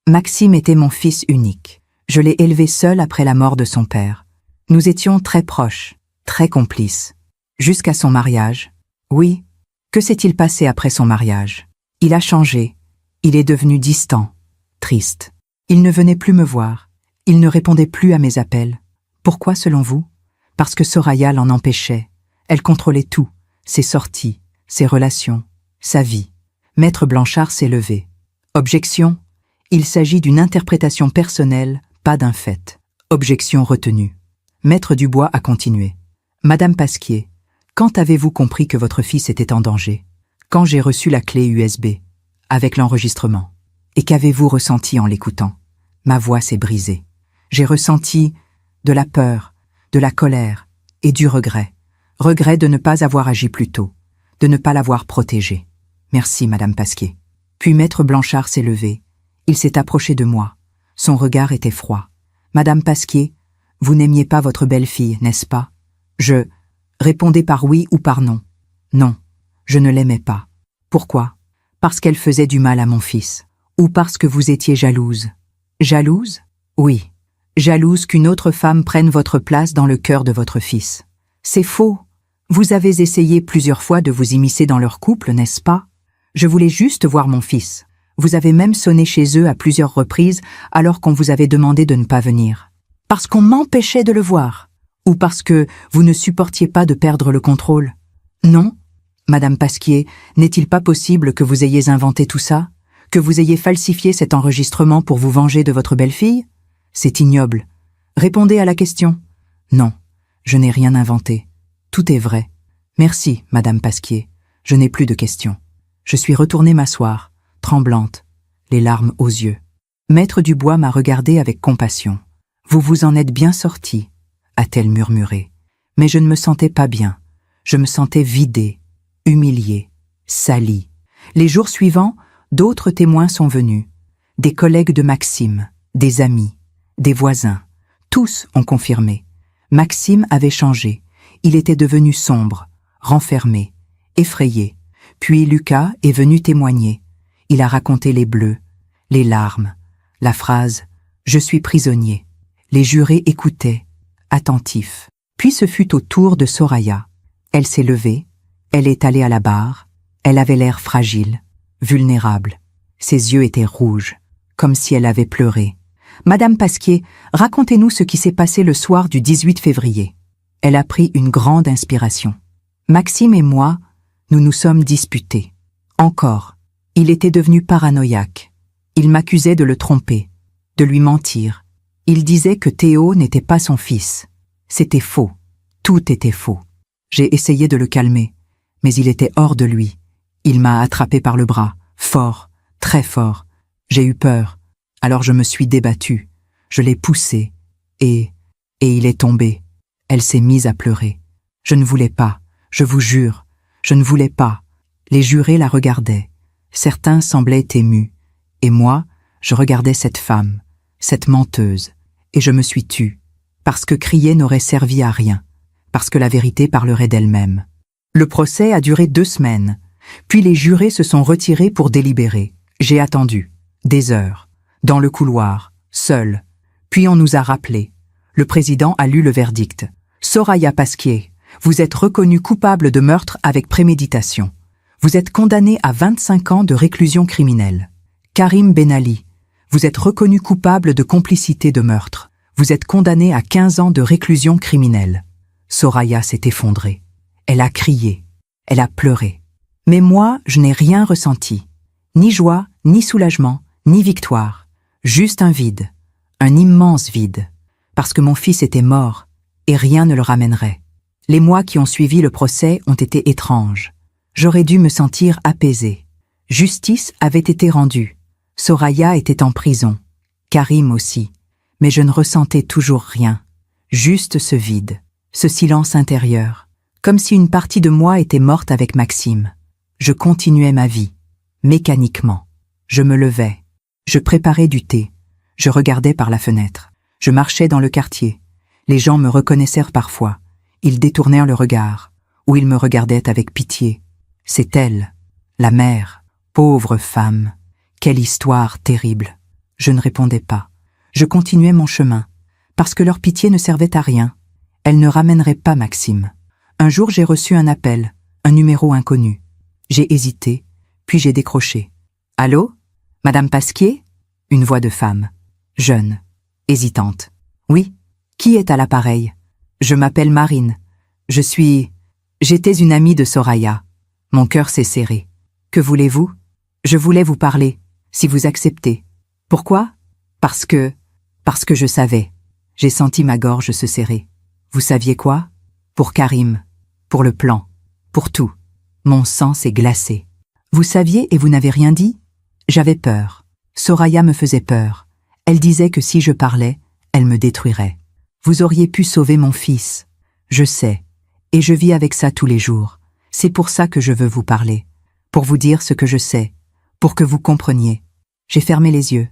Speaker 1: Maxime était mon fils unique. Je l'ai élevé seul après la mort de son père. Nous étions très proches, très complices. Jusqu'à son mariage. Oui. Que s'est-il passé après son mariage? Il a changé. Il est devenu distant, triste. Il ne venait plus me voir. Il ne répondait plus à mes appels. Pourquoi selon vous? Parce que Soraya l'en empêchait. Elle contrôlait tout, ses sorties, ses relations, sa vie. Maître Blanchard s'est levé. Objection. Il s'agit d'une interprétation personnelle, pas d'un fait. Objection retenue. Maître Dubois a continué. Madame Pasquier, quand avez-vous compris que votre fils était en danger? Quand j'ai reçu la clé USB, avec l'enregistrement. Et qu'avez-vous ressenti en l'écoutant? Ma voix s'est brisée. J'ai ressenti de la peur, de la colère et du regret. Regret de ne pas avoir agi plus tôt, de ne pas l'avoir protégé. Merci, Madame Pasquier. Puis Maître Blanchard s'est levé. Il s'est approché de moi. Son regard était froid. Madame Pasquier, vous n'aimiez pas votre belle-fille, n'est-ce pas? Je... Répondez par oui ou par non. Non, je ne l'aimais pas. Pourquoi? Parce qu'elle faisait du mal à mon fils. Ou parce que vous étiez jalouse. Jalouse? Oui. Jalouse qu'une autre femme prenne votre place dans le cœur de votre fils. C'est faux. Vous avez essayé plusieurs fois de vous immiscer dans leur couple, n'est-ce pas? Je voulais juste voir mon fils. Vous avez même sonné chez eux à plusieurs reprises alors qu'on vous avait demandé de ne pas venir. Parce qu'on m'empêchait de le voir. Ou parce que vous ne supportiez pas de perdre le contrôle. Non? Madame Pasquier, n'est-il pas possible que vous ayez inventé tout ça? Que vous ayez falsifié cet enregistrement pour vous venger de votre belle-fille? C'est ignoble. Répondez à la question. Non, je n'ai rien inventé. Tout est vrai. Merci, Madame Pasquier. Je n'ai plus de questions. Je suis retournée m'asseoir, tremblante, les larmes aux yeux. Maître Dubois m'a regardée avec compassion. Vous vous en êtes bien sorti, a-t-elle murmuré. Mais je ne me sentais pas bien. Je me sentais vidée, humiliée, salie. Les jours suivants, d'autres témoins sont venus. Des collègues de Maxime, des amis, des voisins. Tous ont confirmé. Maxime avait changé. Il était devenu sombre, renfermé, effrayé. Puis Lucas est venu témoigner. Il a raconté les bleus, les larmes, la phrase « Je suis prisonnier ». Les jurés écoutaient, attentifs. Puis ce fut au tour de Soraya. Elle s'est levée, elle est allée à la barre, elle avait l'air fragile, vulnérable. Ses yeux étaient rouges, comme si elle avait pleuré. « Madame Pasquier, racontez-nous ce qui s'est passé le soir du 18 février. » Elle a pris une grande inspiration. Maxime et moi, nous nous sommes disputés. Encore. Il était devenu paranoïaque. Il m'accusait de le tromper, de lui mentir. Il disait que Théo n'était pas son fils. C'était faux. Tout était faux. J'ai essayé de le calmer, mais il était hors de lui. Il m'a attrapé par le bras, fort, très fort. J'ai eu peur. Alors je me suis débattue. Je l'ai poussé. Et il est tombé. Elle s'est mise à pleurer. Je ne voulais pas. Je vous jure. Je ne voulais pas. Les jurés la regardaient. Certains semblaient émus. Et moi, je regardais cette femme, cette menteuse. Et je me suis tue. Parce que crier n'aurait servi à rien. Parce que la vérité parlerait d'elle-même. Le procès a duré 2 semaines. Puis les jurés se sont retirés pour délibérer. J'ai attendu. Des heures. Dans le couloir. Seul. Puis on nous a rappelés. Le président a lu le verdict. Soraya Pasquier, vous êtes reconnue coupable de meurtre avec préméditation. Vous êtes condamnée à 25 ans de réclusion criminelle. Karim Benali, vous êtes reconnu coupable de complicité de meurtre. Vous êtes condamné à 15 ans de réclusion criminelle. Soraya s'est effondrée. Elle a crié. Elle a pleuré. Mais moi, je n'ai rien ressenti. Ni joie, ni soulagement, ni victoire. Juste un vide. Un immense vide. Parce que mon fils était mort, et rien ne le ramènerait. Les mois qui ont suivi le procès ont été étranges. J'aurais dû me sentir apaisée. Justice avait été rendue. Soraya était en prison. Karim aussi. Mais je ne ressentais toujours rien. Juste ce vide. Ce silence intérieur. Comme si une partie de moi était morte avec Maxime. Je continuais ma vie. Mécaniquement. Je me levais. Je préparais du thé. Je regardais par la fenêtre. Je marchais dans le quartier. Les gens me reconnaissèrent parfois. Ils détournèrent le regard. Ou ils me regardaient avec pitié. C'est elle, la mère, pauvre femme. Quelle histoire terrible. Je ne répondais pas. Je continuais mon chemin. Parce que leur pitié ne servait à rien. Elle ne ramènerait pas Maxime. Un jour j'ai reçu un appel, un numéro inconnu. J'ai hésité, puis j'ai décroché. « Allô? Madame Pasquier ?» Une voix de femme, jeune, hésitante. « Oui, qui est à l'appareil? Je m'appelle Marine. J'étais une amie de Soraya. Mon cœur s'est serré. Que voulez-vous? Je voulais vous parler, si vous acceptez. Pourquoi? Parce que je savais. J'ai senti ma gorge se serrer. Vous saviez quoi? Pour Karim, pour le plan, pour tout. Mon sang s'est glacé. Vous saviez et vous n'avez rien dit? J'avais peur. Soraya me faisait peur. Elle disait que si je parlais, elle me détruirait. Vous auriez pu sauver mon fils. Je sais. Et je vis avec ça tous les jours. C'est pour ça que je veux vous parler. Pour vous dire ce que je sais. Pour que vous compreniez. J'ai fermé les yeux.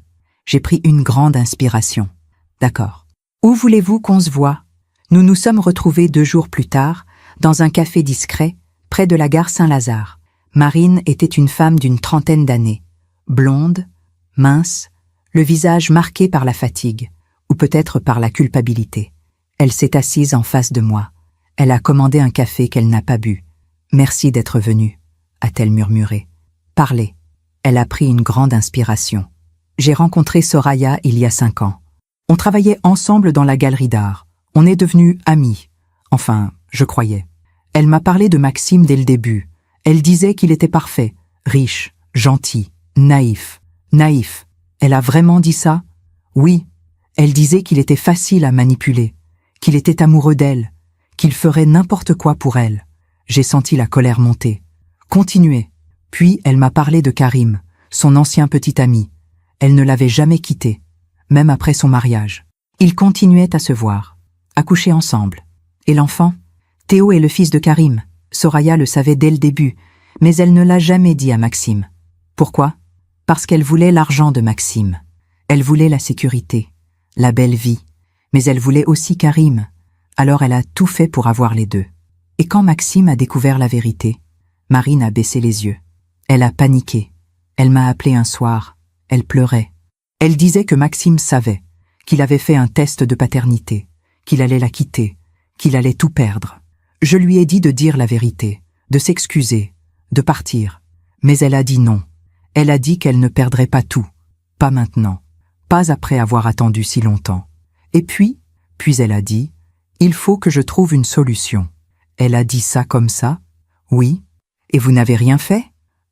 Speaker 1: J'ai pris une grande inspiration. D'accord. Où voulez-vous qu'on se voie? Nous nous sommes retrouvés 2 jours plus tard, dans un café discret, près de la gare Saint-Lazare. Marine était une femme d'une 30aine d'années. Blonde, mince, le visage marqué par la fatigue, ou peut-être par la culpabilité. Elle s'est assise en face de moi. Elle a commandé un café qu'elle n'a pas bu. « Merci d'être venue », a-t-elle murmuré. « Parlez ». Elle a pris une grande inspiration. J'ai rencontré Soraya il y a 5 ans. On travaillait ensemble dans la galerie d'art. On est devenus amis. Enfin, je croyais. Elle m'a parlé de Maxime dès le début. Elle disait qu'il était parfait, riche, gentil, naïf. Naïf. Elle a vraiment dit ça? Oui. Elle disait qu'il était facile à manipuler, qu'il était amoureux d'elle, qu'il ferait n'importe quoi pour elle. J'ai senti la colère monter. Continuez. Puis elle m'a parlé de Karim, son ancien petit ami. Elle ne l'avait jamais quitté, même après son mariage. Ils continuaient à se voir, à coucher ensemble. Et l'enfant? Théo est le fils de Karim. Soraya le savait dès le début, mais elle ne l'a jamais dit à Maxime. Pourquoi? Parce qu'elle voulait l'argent de Maxime. Elle voulait la sécurité, la belle vie, mais elle voulait aussi Karim. Alors elle a tout fait pour avoir les deux. Et quand Maxime a découvert la vérité, Marine a baissé les yeux. Elle a paniqué. Elle m'a appelé un soir. Elle pleurait. Elle disait que Maxime savait, qu'il avait fait un test de paternité, qu'il allait la quitter, qu'il allait tout perdre. Je lui ai dit de dire la vérité, de s'excuser, de partir. Mais elle a dit non. Elle a dit qu'elle ne perdrait pas tout. Pas maintenant. Pas après avoir attendu si longtemps. Et puis elle a dit, il faut que je trouve une solution. Elle a dit ça comme ça? Oui. Et vous n'avez rien fait?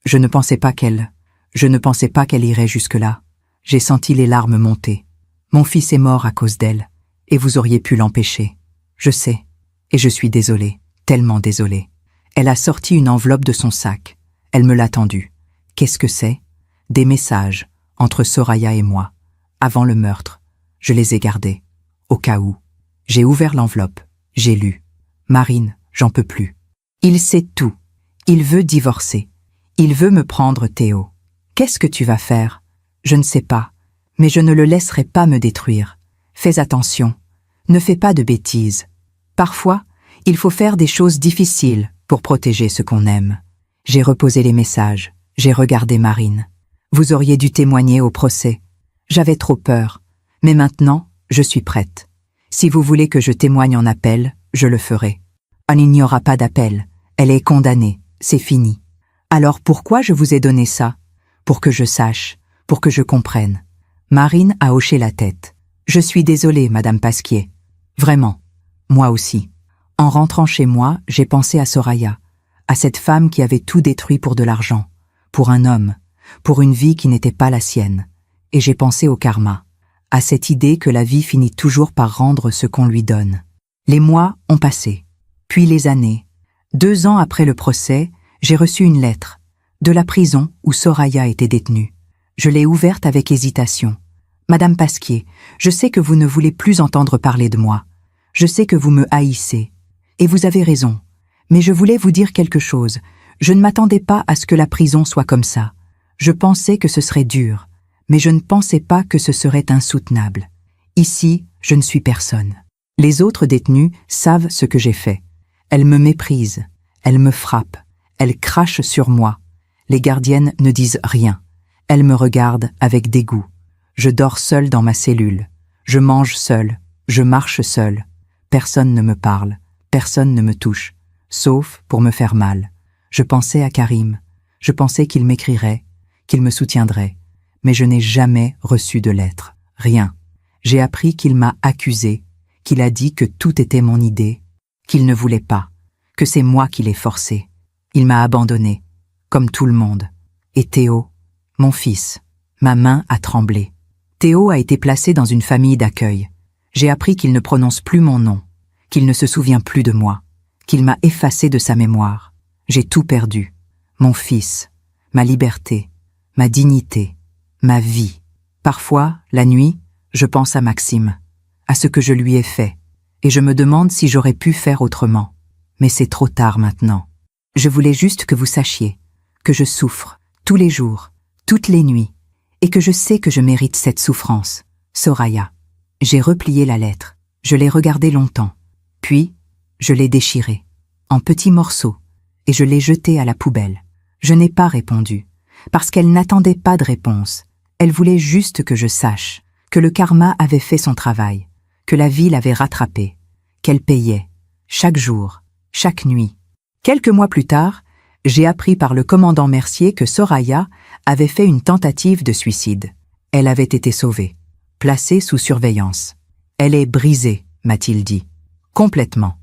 Speaker 1: Je ne pensais pas qu'elle irait jusque-là. J'ai senti les larmes monter. Mon fils est mort à cause d'elle, et vous auriez pu l'empêcher. Je sais, et je suis désolée, tellement désolée. Elle a sorti une enveloppe de son sac. Elle me l'a tendue. Qu'est-ce que c'est? Des messages, entre Soraya et moi. Avant le meurtre, je les ai gardés, au cas où. J'ai ouvert l'enveloppe, j'ai lu. Marine, j'en peux plus. Il sait tout. Il veut divorcer. Il veut me prendre Théo. Qu'est-ce que tu vas faire? Je ne sais pas, mais je ne le laisserai pas me détruire. Fais attention. Ne fais pas de bêtises. Parfois, il faut faire des choses difficiles pour protéger ce qu'on aime. J'ai reposé les messages. J'ai regardé Marine. Vous auriez dû témoigner au procès. J'avais trop peur. Mais maintenant, je suis prête. Si vous voulez que je témoigne en appel, je le ferai. Il n'y aura pas d'appel. Elle est condamnée. C'est fini. Alors pourquoi je vous ai donné ça? Pour que je sache, pour que je comprenne. Marine a hoché la tête. Je suis désolée, Madame Pasquier. Vraiment. Moi aussi. En rentrant chez moi, j'ai pensé à Soraya, à cette femme qui avait tout détruit pour de l'argent, pour un homme, pour une vie qui n'était pas la sienne. Et j'ai pensé au karma, à cette idée que la vie finit toujours par rendre ce qu'on lui donne. Les mois ont passé, puis les années. 2 ans après le procès, j'ai reçu une lettre, de la prison où Soraya était détenue. Je l'ai ouverte avec hésitation. Madame Pasquier, je sais que vous ne voulez plus entendre parler de moi. Je sais que vous me haïssez. Et vous avez raison. Mais je voulais vous dire quelque chose. Je ne m'attendais pas à ce que la prison soit comme ça. Je pensais que ce serait dur, mais je ne pensais pas que ce serait insoutenable. Ici, je ne suis personne. Les autres détenus savent ce que j'ai fait. Elles me méprisent, elles me frappent, elles crachent sur moi. Les gardiennes ne disent rien. Elles me regardent avec dégoût. Je dors seule dans ma cellule. Je mange seule, je marche seule. Personne ne me parle, personne ne me touche, sauf pour me faire mal. Je pensais à Karim. Je pensais qu'il m'écrirait, qu'il me soutiendrait. Mais je n'ai jamais reçu de lettre. Rien. J'ai appris qu'il m'a accusée, qu'il a dit que tout était mon idée, qu'il ne voulait pas, que c'est moi qui l'ai forcé. Il m'a abandonnée, comme tout le monde. Et Théo, mon fils, ma main a tremblé. Théo a été placé dans une famille d'accueil. J'ai appris qu'il ne prononce plus mon nom, qu'il ne se souvient plus de moi, qu'il m'a effacé de sa mémoire. J'ai tout perdu. Mon fils, ma liberté, ma dignité, ma vie. Parfois, la nuit, je pense à Maxime, à ce que je lui ai fait, et je me demande si j'aurais pu faire autrement. Mais c'est trop tard maintenant. Je voulais juste que vous sachiez que je souffre tous les jours, toutes les nuits, et que je sais que je mérite cette souffrance. Soraya. J'ai replié la lettre, je l'ai regardée longtemps, puis je l'ai déchirée, en petits morceaux, et je l'ai jetée à la poubelle. Je n'ai pas répondu, parce qu'elle n'attendait pas de réponse. Elle voulait juste que je sache que le karma avait fait son travail, que la vie l'avait rattrapée, qu'elle payait, chaque jour, chaque nuit. Quelques mois plus tard, j'ai appris par le commandant Mercier que Soraya avait fait une tentative de suicide. Elle avait été sauvée, placée sous surveillance. Elle est brisée, m'a-t-il dit. Complètement.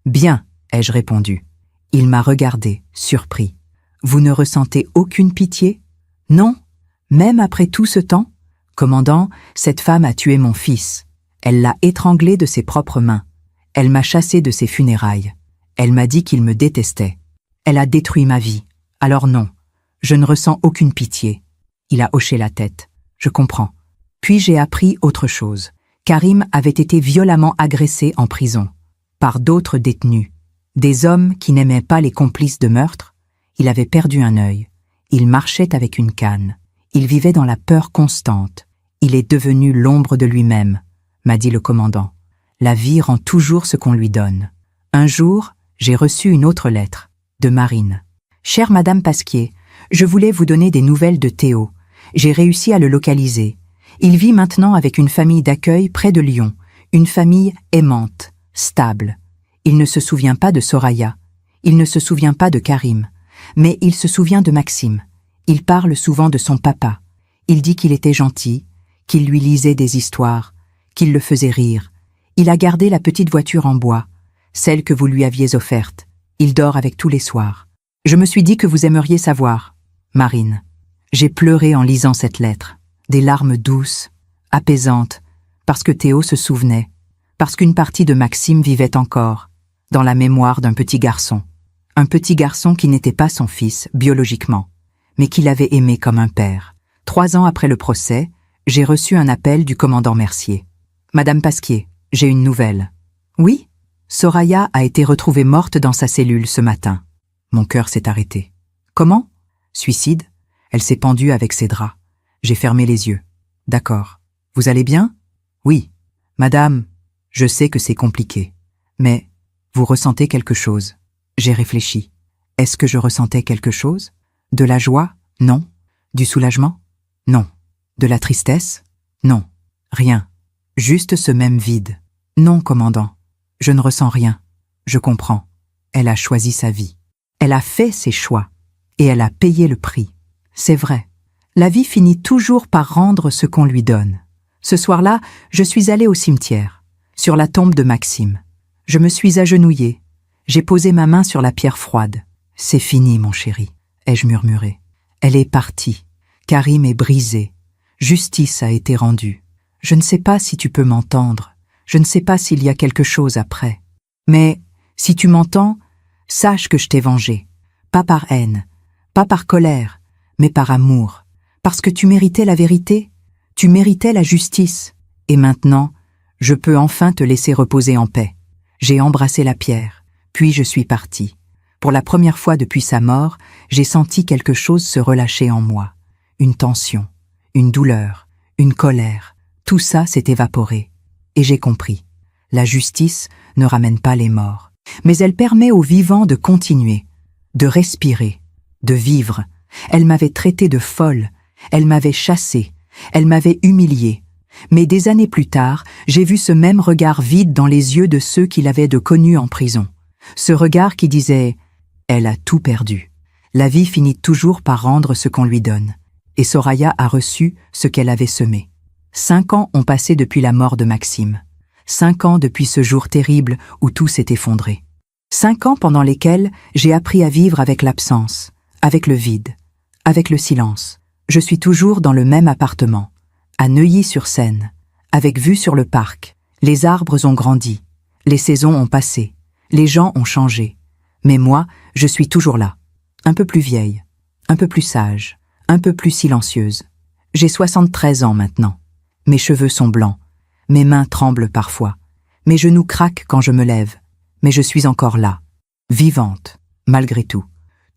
Speaker 1: Bien, ai-je répondu. Il m'a regardé, surpris. Vous ne ressentez aucune pitié? Non? Même après tout ce temps? Commandant, cette femme a tué mon fils. Elle l'a étranglé de ses propres mains. Elle m'a chassé de ses funérailles. Elle m'a dit qu'il me détestait. Elle a détruit ma vie. Alors non, je ne ressens aucune pitié. Il a hoché la tête. Je comprends. Puis j'ai appris autre chose. Karim avait été violemment agressé en prison. Par d'autres détenus. Des hommes qui n'aimaient pas les complices de meurtre. Il avait perdu un œil. Il marchait avec une canne. Il vivait dans la peur constante. Il est devenu l'ombre de lui-même, m'a dit le commandant. La vie rend toujours ce qu'on lui donne. Un jour, j'ai reçu une autre lettre, de Marine. Chère Madame Pasquier, je voulais vous donner des nouvelles de Théo. J'ai réussi à le localiser. Il vit maintenant avec une famille d'accueil près de Lyon, une famille aimante, stable. Il ne se souvient pas de Soraya. Il ne se souvient pas de Karim. Mais il se souvient de Maxime. Il parle souvent de son papa. Il dit qu'il était gentil, qu'il lui lisait des histoires, qu'il le faisait rire. Il a gardé la petite voiture en bois, celle que vous lui aviez offerte. Il dort avec tous les soirs. Je me suis dit que vous aimeriez savoir, Marine. J'ai pleuré en lisant cette lettre, des larmes douces, apaisantes, parce que Théo se souvenait, parce qu'une partie de Maxime vivait encore, dans la mémoire d'un petit garçon. Un petit garçon qui n'était pas son fils, biologiquement, mais qui l'avait aimé comme un père. 3 ans après le procès, j'ai reçu un appel du commandant Mercier. Madame Pasquier, j'ai une nouvelle. Oui, Soraya a été retrouvée morte dans sa cellule ce matin. Mon cœur s'est arrêté. Comment? Suicide? Elle s'est pendue avec ses draps. J'ai fermé les yeux. D'accord. Vous allez bien? Oui. Madame, je sais que c'est compliqué. Mais, vous ressentez quelque chose? J'ai réfléchi. Est-ce que je ressentais quelque chose? De la joie? Non. Du soulagement? Non. De la tristesse? Non. Rien. Juste ce même vide. Non, commandant. Je ne ressens rien. Je comprends. Elle a choisi sa vie. Elle a fait ses choix. Et elle a payé le prix. C'est vrai. La vie finit toujours par rendre ce qu'on lui donne. Ce soir-là, je suis allée au cimetière, sur la tombe de Maxime. Je me suis agenouillée. J'ai posé ma main sur la pierre froide. C'est fini, mon chéri, ai-je murmuré. Elle est partie. Karim est brisé. Justice a été rendue. Je ne sais pas si tu peux m'entendre. Je ne sais pas s'il y a quelque chose après. Mais, si tu m'entends, sache que je t'ai vengé. Pas par haine, pas par colère, mais par amour. Parce que tu méritais la vérité, tu méritais la justice. Et maintenant, je peux enfin te laisser reposer en paix. J'ai embrassé la pierre, puis je suis partie. Pour la première fois depuis sa mort, j'ai senti quelque chose se relâcher en moi. Une tension, une douleur, une colère. Tout ça s'est évaporé. Et j'ai compris. La justice ne ramène pas les morts. Mais elle permet aux vivants de continuer, de respirer, de vivre. Elle m'avait traité de folle. Elle m'avait chassée. Elle m'avait humiliée. Mais des années plus tard, j'ai vu ce même regard vide dans les yeux de ceux qui l'avaient de connu en prison. Ce regard qui disait « Elle a tout perdu ». La vie finit toujours par rendre ce qu'on lui donne. Et Soraya a reçu ce qu'elle avait semé. 5 ans ont passé depuis la mort de Maxime. 5 ans depuis ce jour terrible où tout s'est effondré. 5 ans pendant lesquels j'ai appris à vivre avec l'absence, avec le vide, avec le silence. Je suis toujours dans le même appartement, à Neuilly-sur-Seine, avec vue sur le parc. Les arbres ont grandi, les saisons ont passé, les gens ont changé. Mais moi, je suis toujours là, un peu plus vieille, un peu plus sage, un peu plus silencieuse. J'ai 73 ans maintenant. Mes cheveux sont blancs, mes mains tremblent parfois, mes genoux craquent quand je me lève, mais je suis encore là, vivante, malgré tout.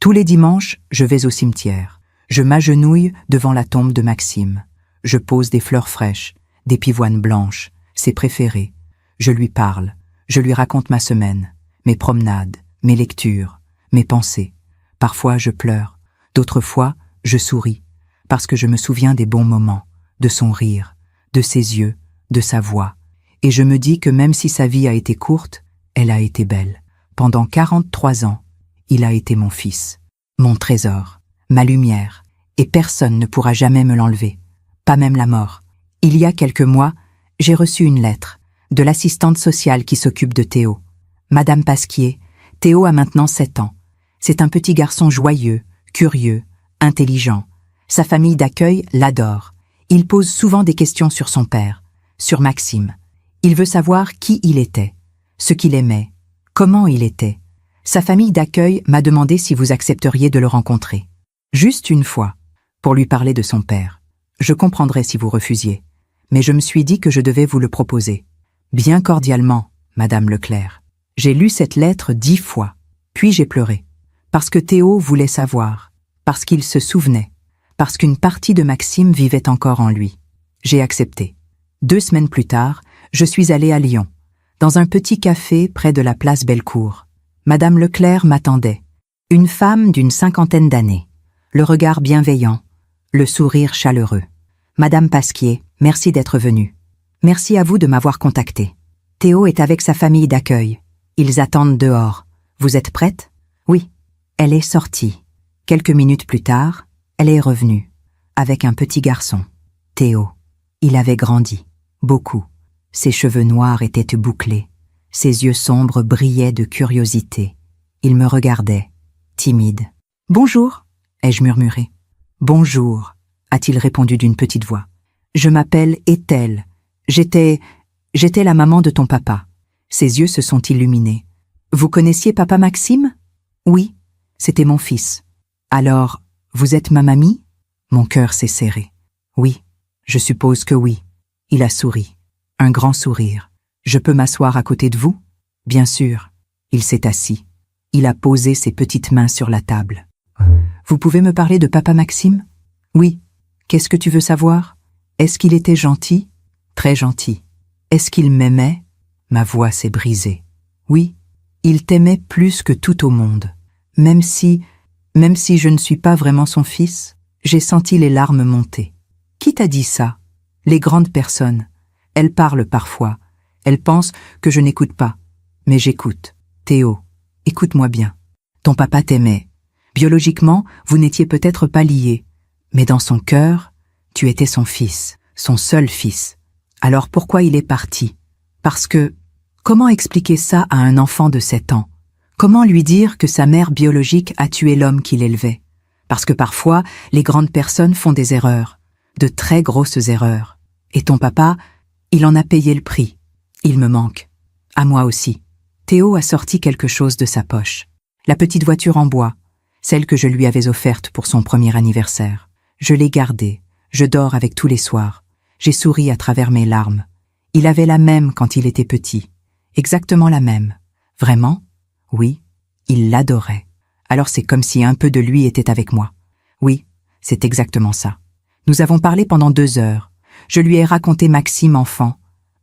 Speaker 1: Tous les dimanches, je vais au cimetière. Je m'agenouille devant la tombe de Maxime. Je pose des fleurs fraîches, des pivoines blanches, ses préférées. Je lui parle, je lui raconte ma semaine, mes promenades, mes lectures, mes pensées. Parfois, je pleure, d'autres fois, je souris, parce que je me souviens des bons moments, de son rire, de ses yeux, de sa voix. Et je me dis que même si sa vie a été courte, elle a été belle. Pendant 43 ans, il a été mon fils, mon trésor, ma lumière, et personne ne pourra jamais me l'enlever, pas même la mort. Il y a quelques mois, j'ai reçu une lettre de l'assistante sociale qui s'occupe de Théo. Madame Pasquier, Théo a maintenant 7 ans. C'est un petit garçon joyeux, curieux, intelligent. Sa famille d'accueil l'adore. Il pose souvent des questions sur son père, sur Maxime. Il veut savoir qui il était, ce qu'il aimait, comment il était. Sa famille d'accueil m'a demandé si vous accepteriez de le rencontrer. Juste une fois, pour lui parler de son père. Je comprendrais si vous refusiez, mais je me suis dit que je devais vous le proposer. Bien cordialement, Madame Leclerc. J'ai lu cette lettre 10 fois, puis j'ai pleuré. Parce que Théo voulait savoir, parce qu'il se souvenait, parce qu'une partie de Maxime vivait encore en lui. J'ai accepté. 2 semaines plus tard, je suis allée à Lyon, dans un petit café près de la place Bellecour. Madame Leclerc m'attendait, une femme d'une 50aine d'années, le regard bienveillant, le sourire chaleureux. Madame Pasquier, merci d'être venue. Merci à vous de m'avoir contacté. Théo est avec sa famille d'accueil. Ils attendent dehors. Vous êtes prête? Oui. Elle est sortie. Quelques minutes plus tard, elle est revenue, avec un petit garçon, Théo. Il avait grandi, beaucoup. Ses cheveux noirs étaient bouclés. Ses yeux sombres brillaient de curiosité. Il me regardait, timide. « Bonjour » ai-je murmuré. « Bonjour » a-t-il répondu d'une petite voix. « Je m'appelle Ethel. J'étais la maman de ton papa. » Ses yeux se sont illuminés. « Vous connaissiez papa Maxime ?»« Oui, c'était mon fils. »« Alors, vous êtes ma mamie ?» Mon cœur s'est serré. « Oui, je suppose que oui. » Il a souri. Un grand sourire. « Je peux m'asseoir à côté de vous ?»« Bien sûr. » Il s'est assis. Il a posé ses petites mains sur la table. « Vous pouvez me parler de papa Maxime ?»« Oui. Qu'est-ce que tu veux savoir ? Est-ce qu'il était gentil ? Très gentil. Est-ce qu'il m'aimait ? Ma voix s'est brisée. Oui, il t'aimait plus que tout au monde. Même si je ne suis pas vraiment son fils, j'ai senti les larmes monter. Qui t'a dit ça ? Les grandes personnes. Elles parlent parfois. Elles pensent que je n'écoute pas. Mais j'écoute. Théo, écoute-moi bien. Ton papa t'aimait. Biologiquement, vous n'étiez peut-être pas liés. Mais dans son cœur, tu étais son fils, son seul fils. Alors pourquoi il est parti ? Parce que, comment expliquer ça à un enfant de 7 ans ? Comment lui dire que sa mère biologique a tué l'homme qui l'élevait ? Parce que parfois, les grandes personnes font des erreurs, de très grosses erreurs. Et ton papa, il en a payé le prix. Il me manque. À moi aussi. Théo a sorti quelque chose de sa poche. La petite voiture en bois, celle que je lui avais offerte pour son premier anniversaire. Je l'ai gardée. Je dors avec tous les soirs. J'ai souri à travers mes larmes. Il avait la même quand il était petit. Exactement la même. Vraiment ? Oui, il l'adorait. Alors c'est comme si un peu de lui était avec moi. Oui, c'est exactement ça. Nous avons parlé pendant 2 heures. Je lui ai raconté Maxime enfant,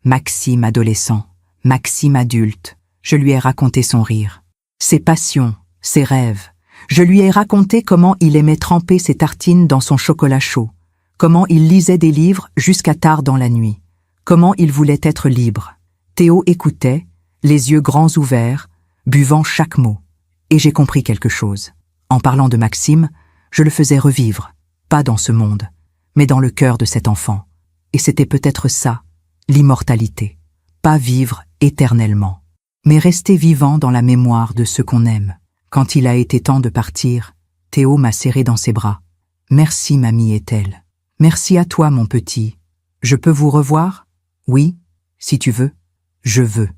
Speaker 1: Maxime adolescent, Maxime adulte. Je lui ai raconté son rire, ses passions, ses rêves. Je lui ai raconté comment il aimait tremper ses tartines dans son chocolat chaud, comment il lisait des livres jusqu'à tard dans la nuit, comment il voulait être libre. Théo écoutait, les yeux grands ouverts, buvant chaque mot. Et j'ai compris quelque chose. En parlant de Maxime, je le faisais revivre, pas dans ce monde, mais dans le cœur de cet enfant. Et c'était peut-être ça, l'immortalité. Pas vivre éternellement, mais rester vivant dans la mémoire de ceux qu'on aime. Quand il a été temps de partir, Théo m'a serré dans ses bras. « Merci, mamie est-elle. Merci à toi, mon petit. Je peux vous revoir ? Oui, si tu veux. Je veux. »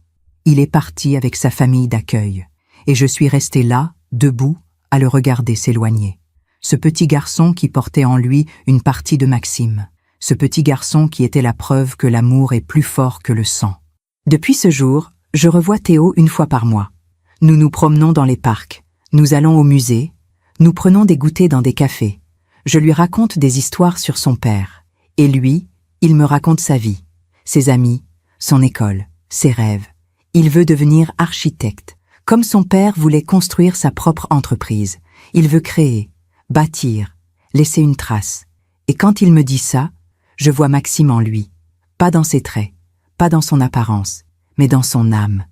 Speaker 1: Il est parti avec sa famille d'accueil, et je suis restée là, debout, à le regarder s'éloigner. Ce petit garçon qui portait en lui une partie de Maxime. Ce petit garçon qui était la preuve que l'amour est plus fort que le sang. Depuis ce jour, je revois Théo une fois par mois. Nous nous promenons dans les parcs, nous allons au musée, nous prenons des goûters dans des cafés. Je lui raconte des histoires sur son père. Et lui, il me raconte sa vie, ses amis, son école, ses rêves. Il veut devenir architecte. Comme son père voulait construire sa propre entreprise. Il veut créer, bâtir, laisser une trace. Et quand il me dit ça, je vois Maxime en lui. Pas dans ses traits, pas dans son apparence, mais dans son âme.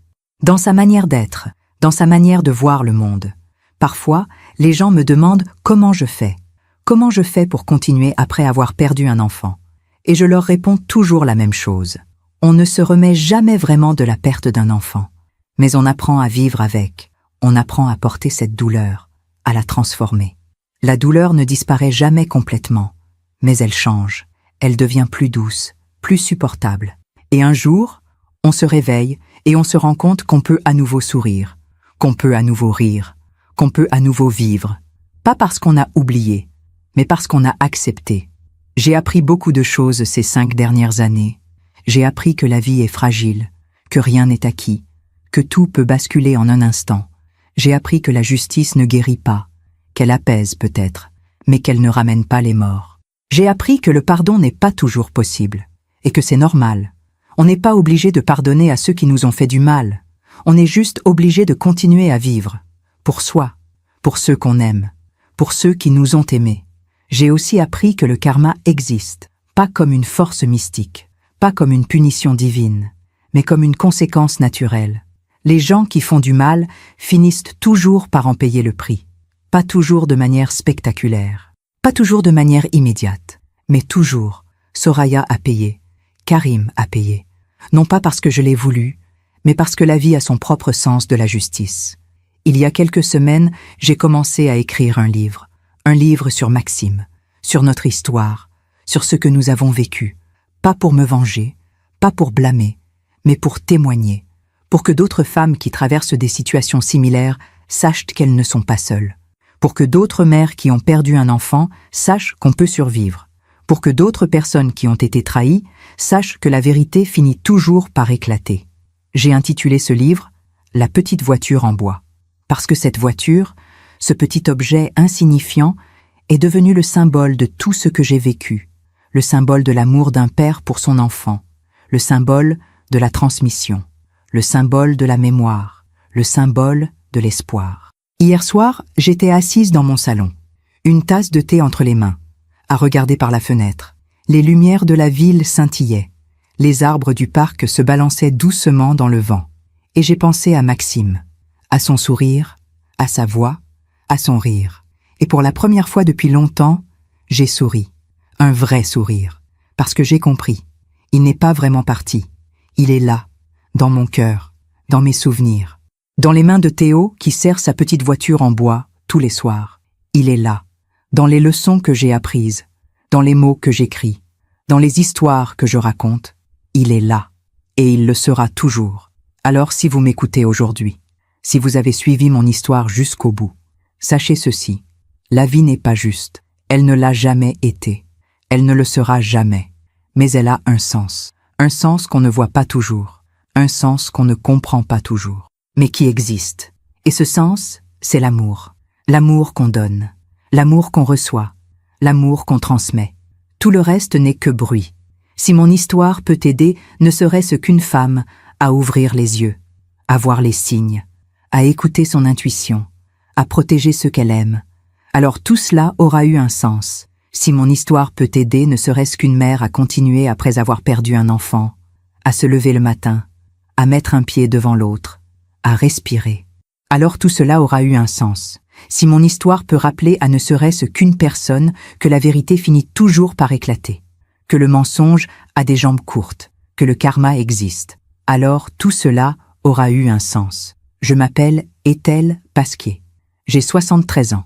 Speaker 1: Dans sa manière d'être, dans sa manière de voir le monde. Parfois, les gens me demandent comment je fais. Comment je fais pour continuer après avoir perdu un enfant? Et je leur réponds toujours la même chose. On ne se remet jamais vraiment de la perte d'un enfant. Mais on apprend à vivre avec. On apprend à porter cette douleur, à la transformer. La douleur ne disparaît jamais complètement, mais elle change. Elle devient plus douce, plus supportable. Et un jour, On se réveille et on se rend compte qu'on peut à nouveau sourire, qu'on peut à nouveau rire, qu'on peut à nouveau vivre. Pas parce qu'on a oublié, mais parce qu'on a accepté. J'ai appris beaucoup de choses ces 5 dernières années. J'ai appris que la vie est fragile, que rien n'est acquis, que tout peut basculer en un instant. J'ai appris que la justice ne guérit pas, qu'elle apaise peut-être, mais qu'elle ne ramène pas les morts. J'ai appris que le pardon n'est pas toujours possible, et que c'est normal. On n'est pas obligé de pardonner à ceux qui nous ont fait du mal. On est juste obligé de continuer à vivre. Pour soi, pour ceux qu'on aime, pour ceux qui nous ont aimés. J'ai aussi appris que le karma existe, pas comme une force mystique, pas comme une punition divine, mais comme une conséquence naturelle. Les gens qui font du mal finissent toujours par en payer le prix. Pas toujours de manière spectaculaire, pas toujours de manière immédiate, mais toujours. Soraya a payé, Karim a payé. Non pas parce que je l'ai voulu, mais parce que la vie a son propre sens de la justice. Il y a quelques semaines, j'ai commencé à écrire un livre sur Maxime, sur notre histoire, sur ce que nous avons vécu, pas pour me venger, pas pour blâmer, mais pour témoigner, pour que d'autres femmes qui traversent des situations similaires sachent qu'elles ne sont pas seules, pour que d'autres mères qui ont perdu un enfant sachent qu'on peut survivre, pour que d'autres personnes qui ont été trahies sachent que la vérité finit toujours par éclater. J'ai intitulé ce livre « La petite voiture en bois », parce que cette voiture, ce petit objet insignifiant, est devenu le symbole de tout ce que j'ai vécu, le symbole de l'amour d'un père pour son enfant, le symbole de la transmission, le symbole de la mémoire, le symbole de l'espoir. Hier soir, j'étais assise dans mon salon, une tasse de thé entre les mains, à regarder par la fenêtre. Les lumières de la ville scintillaient, les arbres du parc se balançaient doucement dans le vent. Et j'ai pensé à Maxime, à son sourire, à sa voix, à son rire. Et pour la première fois depuis longtemps, j'ai souri. Un vrai sourire. Parce que j'ai compris. Il n'est pas vraiment parti. Il est là, dans mon cœur, dans mes souvenirs. Dans les mains de Théo qui sert sa petite voiture en bois tous les soirs. Il est là, dans les leçons que j'ai apprises, dans les mots que j'écris, dans les histoires que je raconte. Il est là, et il le sera toujours. Alors si vous m'écoutez aujourd'hui, si vous avez suivi mon histoire jusqu'au bout, sachez ceci, la vie n'est pas juste, elle ne l'a jamais été, elle ne le sera jamais, mais elle a un sens qu'on ne voit pas toujours, un sens qu'on ne comprend pas toujours, mais qui existe. Et ce sens, c'est l'amour qu'on donne, l'amour qu'on reçoit, l'amour qu'on transmet. Tout le reste n'est que bruit. Si mon histoire peut aider, ne serait-ce qu'une femme à ouvrir les yeux, à voir les signes, à écouter son intuition, à protéger ceux qu'elle aime, alors tout cela aura eu un sens. Si mon histoire peut aider, ne serait-ce qu'une mère à continuer après avoir perdu un enfant, à se lever le matin, à mettre un pied devant l'autre, à respirer, alors tout cela aura eu un sens. Si mon histoire peut rappeler à ne serait-ce qu'une personne que la vérité finit toujours par éclater, que le mensonge a des jambes courtes, que le karma existe, alors tout cela aura eu un sens. Je m'appelle Ethel Pasquier. J'ai 73 ans.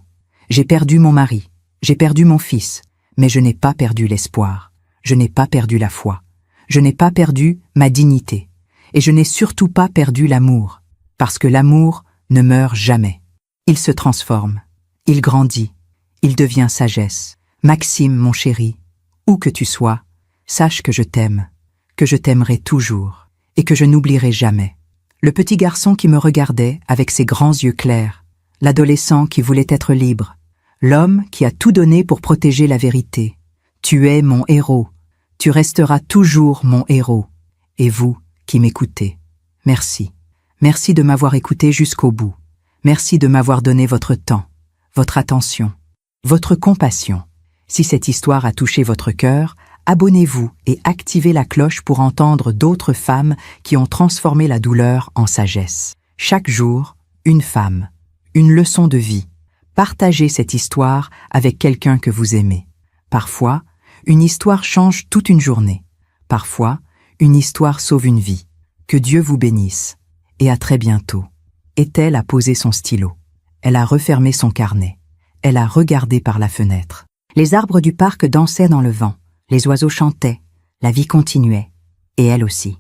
Speaker 1: J'ai perdu mon mari, j'ai perdu mon fils, mais je n'ai pas perdu l'espoir, je n'ai pas perdu la foi, je n'ai pas perdu ma dignité, et je n'ai surtout pas perdu l'amour, parce que l'amour ne meurt jamais. Il se transforme, il grandit, il devient sagesse. Maxime, mon chéri, où que tu sois, sache que je t'aime, que je t'aimerai toujours, et que je n'oublierai jamais. Le petit garçon qui me regardait avec ses grands yeux clairs, l'adolescent qui voulait être libre, l'homme qui a tout donné pour protéger la vérité. Tu es mon héros, tu resteras toujours mon héros. Et vous, qui m'écoutez, merci. Merci de m'avoir écouté jusqu'au bout. Merci de m'avoir donné votre temps, votre attention, votre compassion. Si cette histoire a touché votre cœur, abonnez-vous et activez la cloche pour entendre d'autres femmes qui ont transformé la douleur en sagesse. Chaque jour, une femme, une leçon de vie. Partagez cette histoire avec quelqu'un que vous aimez. Parfois, une histoire change toute une journée. Parfois, une histoire sauve une vie. Que Dieu vous bénisse. Et à très bientôt. Ethel a posé son stylo. Elle a refermé son carnet. Elle a regardé par la fenêtre. Les arbres du parc dansaient dans le vent. Les oiseaux chantaient. La vie continuait. Et elle aussi.